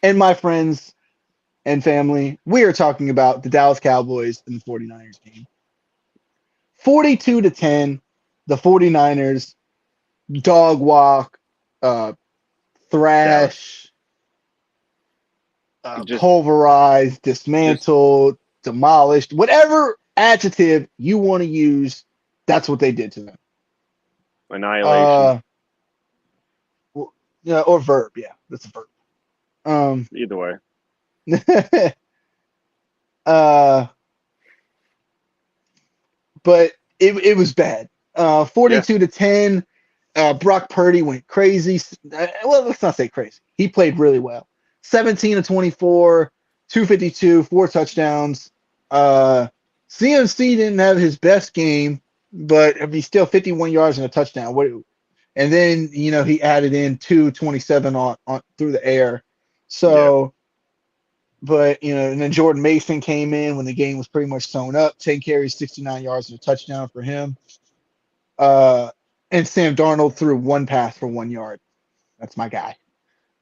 And my friends and family, we are talking about the Dallas Cowboys and the 49ers game. 42-10, the 49ers dog walk, uh, Dallas. thrash, Just pulverized, just dismantled, demolished, whatever adjective you want to use, that's what they did to them. annihilation. Uh, yeah, or verb, yeah, that's a verb. Um, Either way. uh, but it was bad. Yeah. 42-10. Brock Purdy went crazy. Well, let's not say crazy. He played really well. 17 of 24, 252, 4 touchdowns. CMC didn't have his best game, but he's still 51 yards and a touchdown. And then he added in 227 on through the air. Yeah. So, but and then Jordan Mason came in when the game was pretty much sewn up. 10 carries, 69 yards and a touchdown for him. And Sam Darnold threw 1 pass for 1 yard. That's my guy.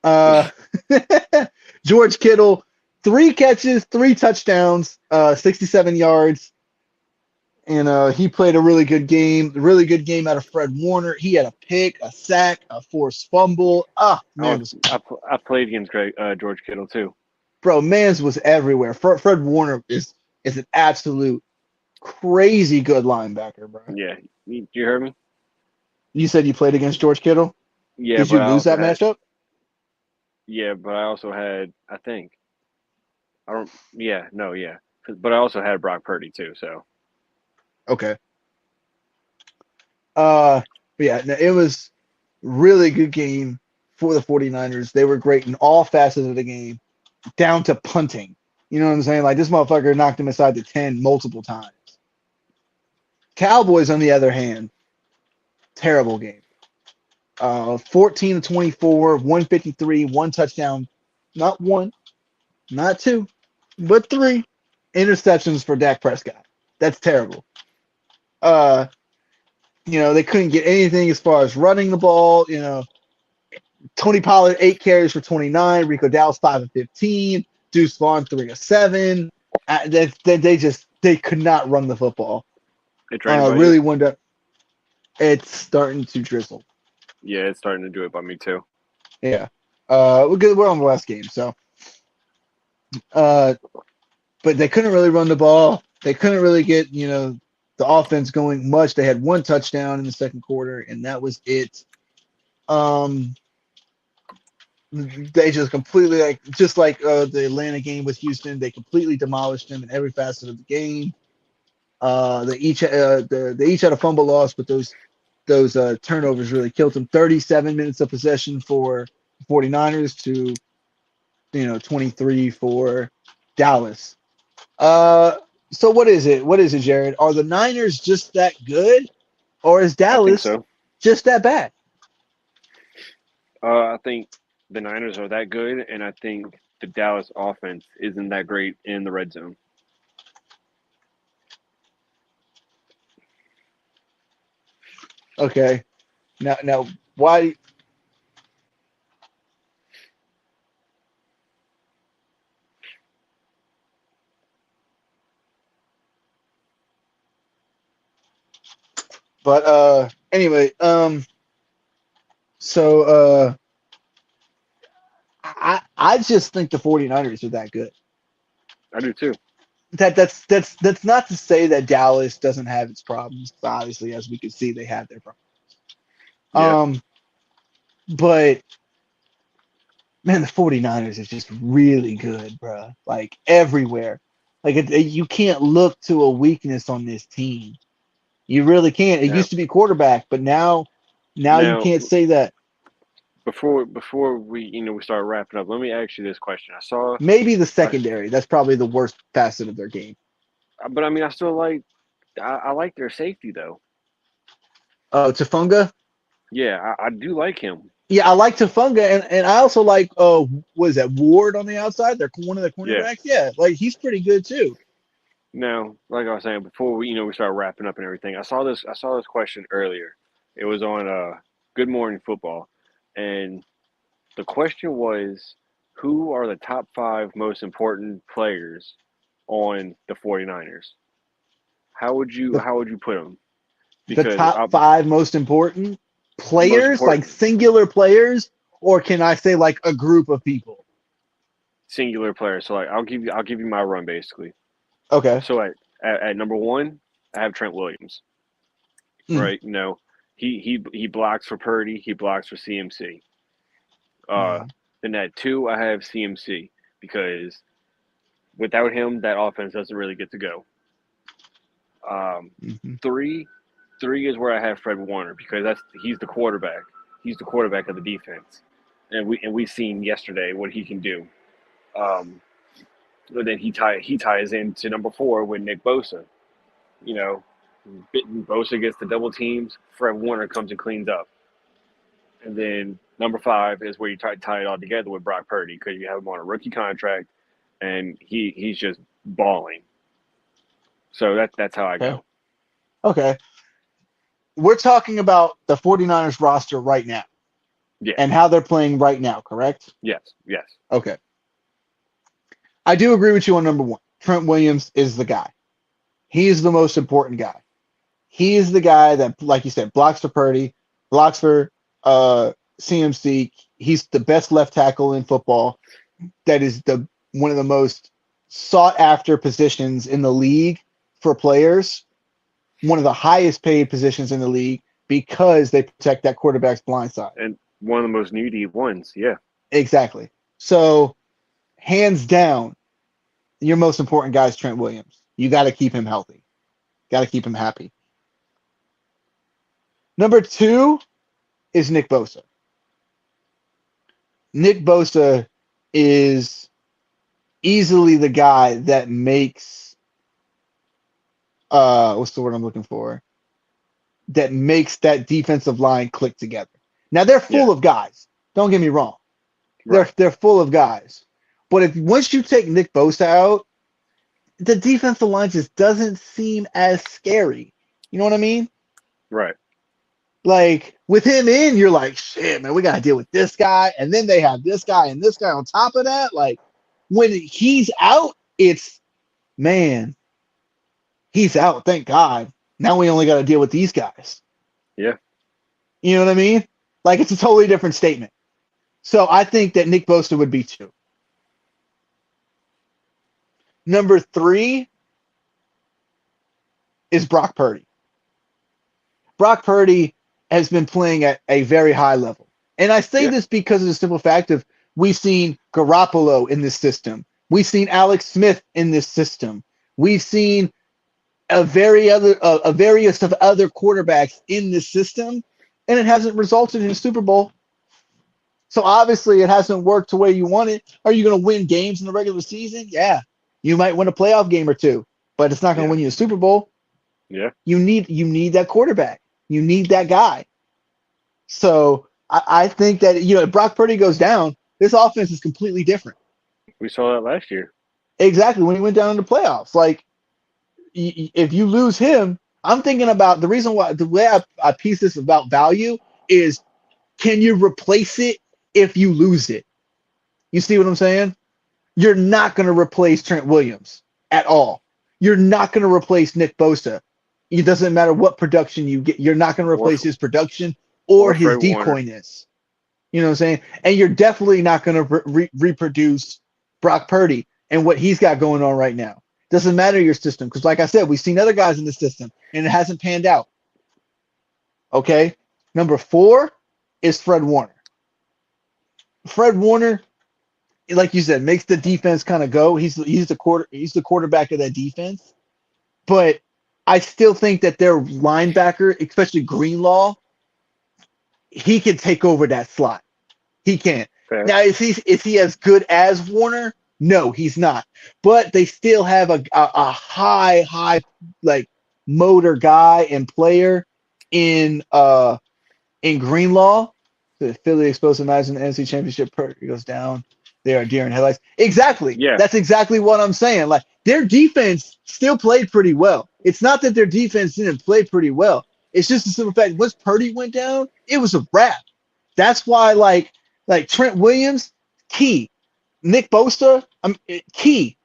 Uh, George Kittle, 3 catches, 3 touchdowns, 67 yards. And he played a really good game out of Fred Warner. He had a pick, a sack, a forced fumble. Ah, man was I played against George Kittle too. bro, man's was everywhere. Fred Warner is an absolute crazy good linebacker, bro. Yeah, you heard me? You said you played against George Kittle. Yeah, Did but you lose that matchup? I also had I think I don't yeah no yeah, but I also had Brock Purdy too. So Okay. But yeah, no, it was really good game for the 49ers. They were great in all facets of the game, down to punting. You know what I'm saying? Like this motherfucker knocked him inside the 10 multiple times. Cowboys, on the other hand, terrible game. 14 to 24, 153, one touchdown, not one, not two, but three interceptions for Dak Prescott. That's terrible. Uh, they couldn't get anything as far as running the ball. Tony Pollard 8 carries for 29, Rico Dowdle 5 of 15, Deuce Vaughn 3 of 7. They could not run the football. it's raining by you. Really wound up. It's starting to drizzle. Yeah, it's starting to do it by me too. Yeah. We're good. We're on the last game, so. But they couldn't really run the ball. They couldn't really get the offense going much. They had one touchdown in the second quarter, and that was it. They just completely just like the Atlanta game with Houston, they completely demolished them in every facet of the game. They each had a fumble loss, but those turnovers really killed them. 37 minutes of possession for 49ers to 23 for Dallas. So what is it? What is it, Jared? Are the Niners just that good, or is I think Dallas so. just that bad? I think the Niners are that good, and I think the Dallas offense isn't that great in the red zone. Okay. Now why? But anyway, so I just think the 49ers are that good. I do too. That's not to say that Dallas doesn't have its problems. Obviously, as we can see, they have their problems. Yeah. But man, the 49ers is just really good, bro. Like everywhere. Like you can't look to a weakness on this team. You really can't. It Now, used to be quarterback, but now you now can't say that. before we we start wrapping up, let me ask you this question. Maybe the I, secondary. That's probably the worst facet of their game. but I mean, I still like I like their safety though. Oh, Tafunga. Yeah, I do like him. Yeah, I like Tafunga, and I also like what is that Ward on the outside? They're one of the Yeah. cornerbacks. Yeah, like he's pretty good too. Now, like I was saying before, we start wrapping up and everything. I saw this question earlier. It was on Good Morning Football, and the question was, who are the top five most important players on the 49ers? The How would you put them? the Because top five most important most players, like important singular players, or can I say like a group of people? singular players. So like I'll give you my run basically. Okay. So at number one, I have Trent Williams. Mm. Right? He blocks for Purdy. He blocks for CMC. Uh, Mm. then at two, I have CMC because without him, that offense doesn't really get to go. Um, Mm-hmm. three, three is where I have Fred Warner because he's the quarterback. He's the quarterback of the defense, and we've seen yesterday what he can do. Um, but then he ties into number four with Nick Bosa. You know, Bosa gets the double teams. Fred Warner comes and cleans up. And then number five is where you tie it all together with Brock Purdy because you have him on a rookie contract, and he's just balling. So that's how I Okay. go. Okay. We're talking about the 49ers roster right now Yeah. and how they're playing right now, correct? Yes. Yes. Okay. I do agree with you on number one. Trent Williams is the guy. He is the most important guy. He is the guy that, like you said, blocks for Purdy, blocks for CMC. He's the best left tackle in football. That is one of the most sought after positions in the league for players. One of the highest paid positions in the league because they protect that quarterback's blind side. And one of the most needy ones, yeah. Exactly. So, hands down, your most important guy is Trent Williams. You got to keep him healthy. Got to keep him happy. Number 2 is Nick Bosa. Nick Bosa is easily the guy that makes what's the word I'm looking for? That makes that defensive line click together. Now they're full of guys. Don't get me wrong. Right. They're full of guys. But if once you take Nick Bosa out, the defensive line just doesn't seem as scary. You know what I mean? Right. Like with him in, you're like, shit, man, we gotta deal with this guy, and then they have this guy and this guy on top of that. Like when he's out, it's man, he's out. Thank God. Now we only got to deal with these guys. Yeah. You know what I mean? Like it's a totally different statement. So I think that Nick Bosa would be 2. Number 3 is Brock Purdy. Brock Purdy has been playing at a very high level. And I say this because of the simple fact of we've seen Garoppolo in this system. We've seen Alex Smith in this system. We've seen a various of other quarterbacks in this system, and it hasn't resulted in a Super Bowl. So obviously it hasn't worked the way you want it. Are you going to win games in the regular season? Yeah. You might win a playoff game or two, but it's not going to win you a Super Bowl. Yeah. You need that quarterback. You need that guy. So I think that, if Brock Purdy goes down, this offense is completely different. We saw that last year. Exactly. When he went down in the playoffs, like if you lose him, I'm thinking about the reason why the way I piece this about value is, can you replace it if you lose it? You see what I'm saying? You're not going to replace Trent Williams at all. You're not going to replace Nick Bosa. It doesn't matter what production you get. You're not going to replace his production or his decoyness. You know what I'm saying? And you're definitely not going to reproduce Brock Purdy and what he's got going on right now. Doesn't matter your system, because like I said, we've seen other guys in the system and it hasn't panned out. Okay. Number 4 is Fred Warner. Fred Warner, like you said, makes the defense kind of go. He's the quarterback of that defense. But I still think that their linebacker, especially Greenlaw, he can take over that slot. He can. Fair. Now, is he as good as Warner? No, he's not. But they still have a high like motor guy and player in Greenlaw. The Philly exposed to Madison NFC Championship. It goes down. They are deer in headlights. Exactly. Yeah. That's exactly what I'm saying. Like their defense still played pretty well. It's not that their defense didn't play pretty well. It's just the simple fact once Purdy went down, it was a wrap. That's why like Trent Williams, key. Nick Bosa, key.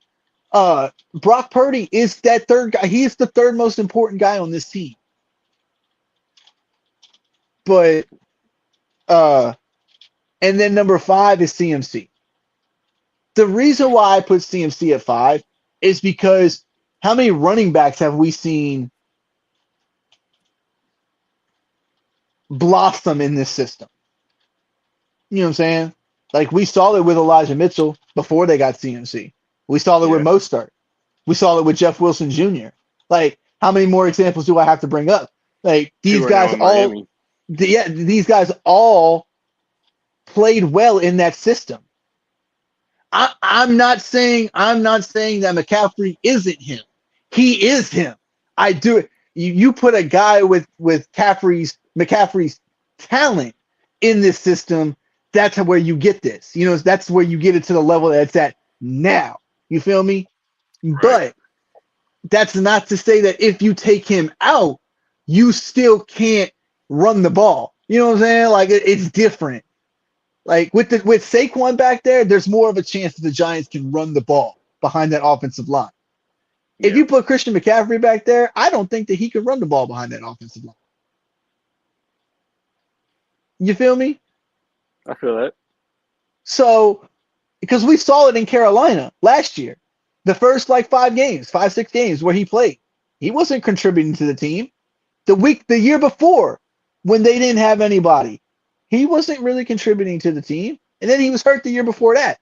Brock Purdy is that third guy. He is the third most important guy on this team. But and then number 5 is CMC. The reason why I put CMC at 5 is because how many running backs have we seen blossom in this system? You know what I'm saying? Like we saw it with Elijah Mitchell before they got CMC. We saw it with Mostert. We saw it with Jeff Wilson Jr. Like how many more examples do I have to bring up? Like these guys all, these guys all played well in that system. I'm not saying that McCaffrey isn't him. He is him. I do it. You put a guy with McCaffrey's talent in this system, that's where you get this. That's where you get it to the level that it's at now. You feel me? Right. But that's not to say that if you take him out, you still can't run the ball. You know what I'm saying? Like it's different. Like with Saquon back there, there's more of a chance that the Giants can run the ball behind that offensive line. If Yeah, you put Christian McCaffrey back there, I don't think that he could run the ball behind that offensive line. You feel me? I feel that. So, because we saw it in Carolina last year, the first like 5 games, 6 games where he played, he wasn't contributing to the team. The year before, when they didn't have anybody, he wasn't really contributing to the team. And then he was hurt the year before that.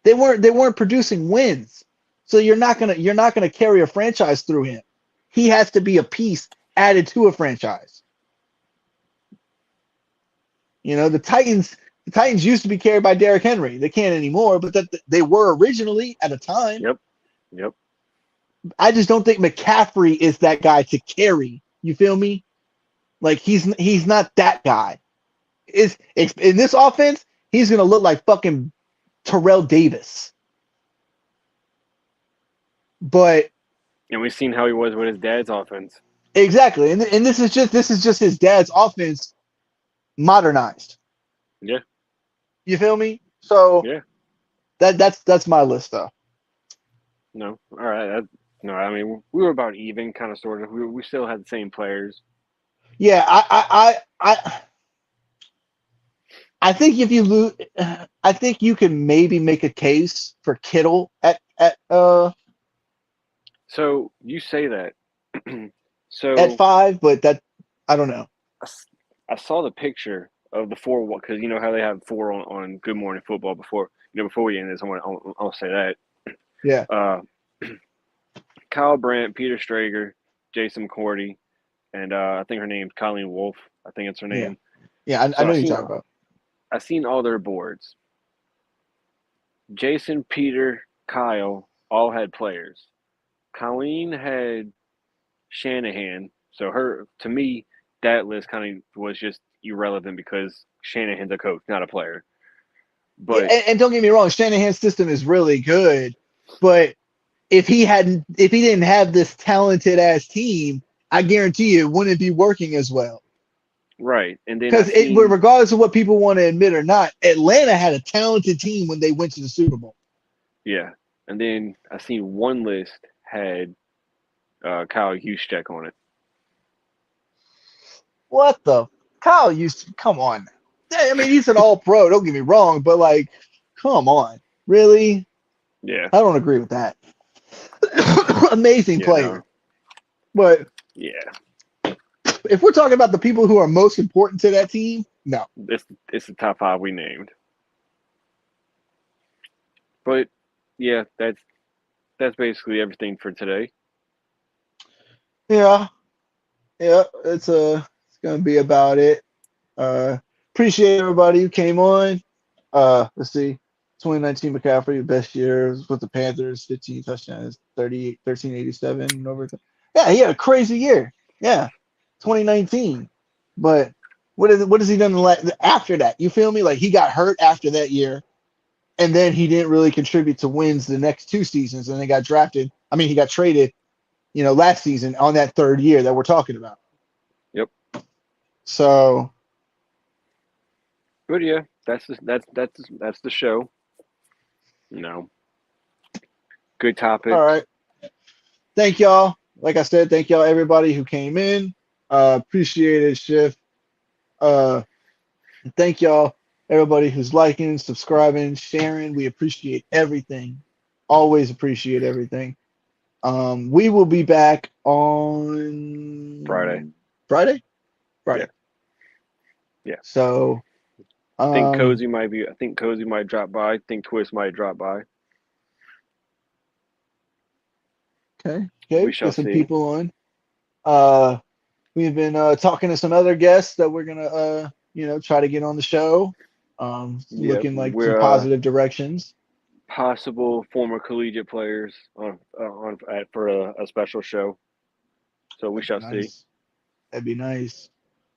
They weren't producing wins. So you're not gonna carry a franchise through him. He has to be a piece added to a franchise. The Titans used to be carried by Derrick Henry. They can't anymore, but that they were originally at a time. Yep, yep. I just don't think McCaffrey is that guy to carry. You feel me? Like he's not that guy. Is in this offense, he's gonna look like fucking Terrell Davis. But And we've seen how he was with his dad's offense. exactly, and this is just his dad's offense modernized. Yeah, You feel me? So yeah. that's my list though. No, all right. No, I mean we were about even, kind of, sort of. We still had the same players. Yeah, I think if you lose, I think you can maybe make a case for Kittle So you say that. at So 5, but that I don't know. I saw the picture of the four, because you know how they have four on Good Morning Football before, before we end this. I'll say that. Yeah, Uh, Kyle Brandt, Peter Strager, Jason Cordy, and I think her name's Colleen Wolf. I think it's her yeah, name. yeah. I So know you're talking about. I seen all their boards. Jason, Peter, Kyle all had players. Colleen had Shanahan. So her, to me, that list kind of was just irrelevant because Shanahan's a coach, not a player. Yeah, But and don't get me wrong, Shanahan's system is really good, but if he didn't have this talented ass team, I guarantee you it wouldn't be working as well. right, and then I Because seen, regardless of what people want to admit or not, Atlanta had a talented team when they went to the Super Bowl. yeah, and then I seen one list had Kyle Juszczyk on it. What the Kyle used to come on. I mean, he's an all pro, don't get me wrong, but like, come on. Really? Yeah, I don't agree with that. Amazing yeah, player. no, But yeah. if we're talking about the people who are most important to that team, no. It's the top five we named. But yeah, that's basically everything for today. Yeah, yeah, it's gonna be about it. Uh Appreciate everybody who came on. Let's see. 2019 McCaffrey, best year was with the Panthers, 15 touchdowns, 38, 1387 over. Yeah, he had a crazy year. Yeah, 2019. But what has he done after that? You feel me? Like he got hurt after that year, and then he didn't really contribute to wins the next 2 seasons, and then got drafted. I mean, he got traded, last season on that third year that we're talking about. Yep. So, But yeah, that's the show. You know, good all topics. right. Thank y'all. Like I said, thank y'all everybody who came in. Appreciate it, Shift. Uh, Thank y'all everybody who's liking, subscribing, sharing. We appreciate everything. Always appreciate everything. We will be back Friday. on Friday. Yeah, Friday. yeah. So, Think um, Cozy might be. I think Cozy might drop by. I think Twist might drop by. okay, We okay, shall get some see. people on. Uh, we've been talking to some other guests that we're gonna try to get on the show. Yeah, Looking like some we're positive directions. possible former collegiate players for a special show. So we That'd be shall see. nice. That'd be nice.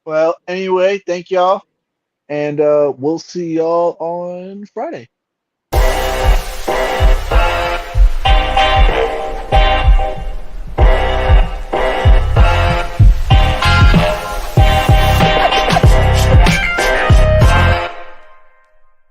Well, anyway, thank y'all, and we'll see y'all on Friday.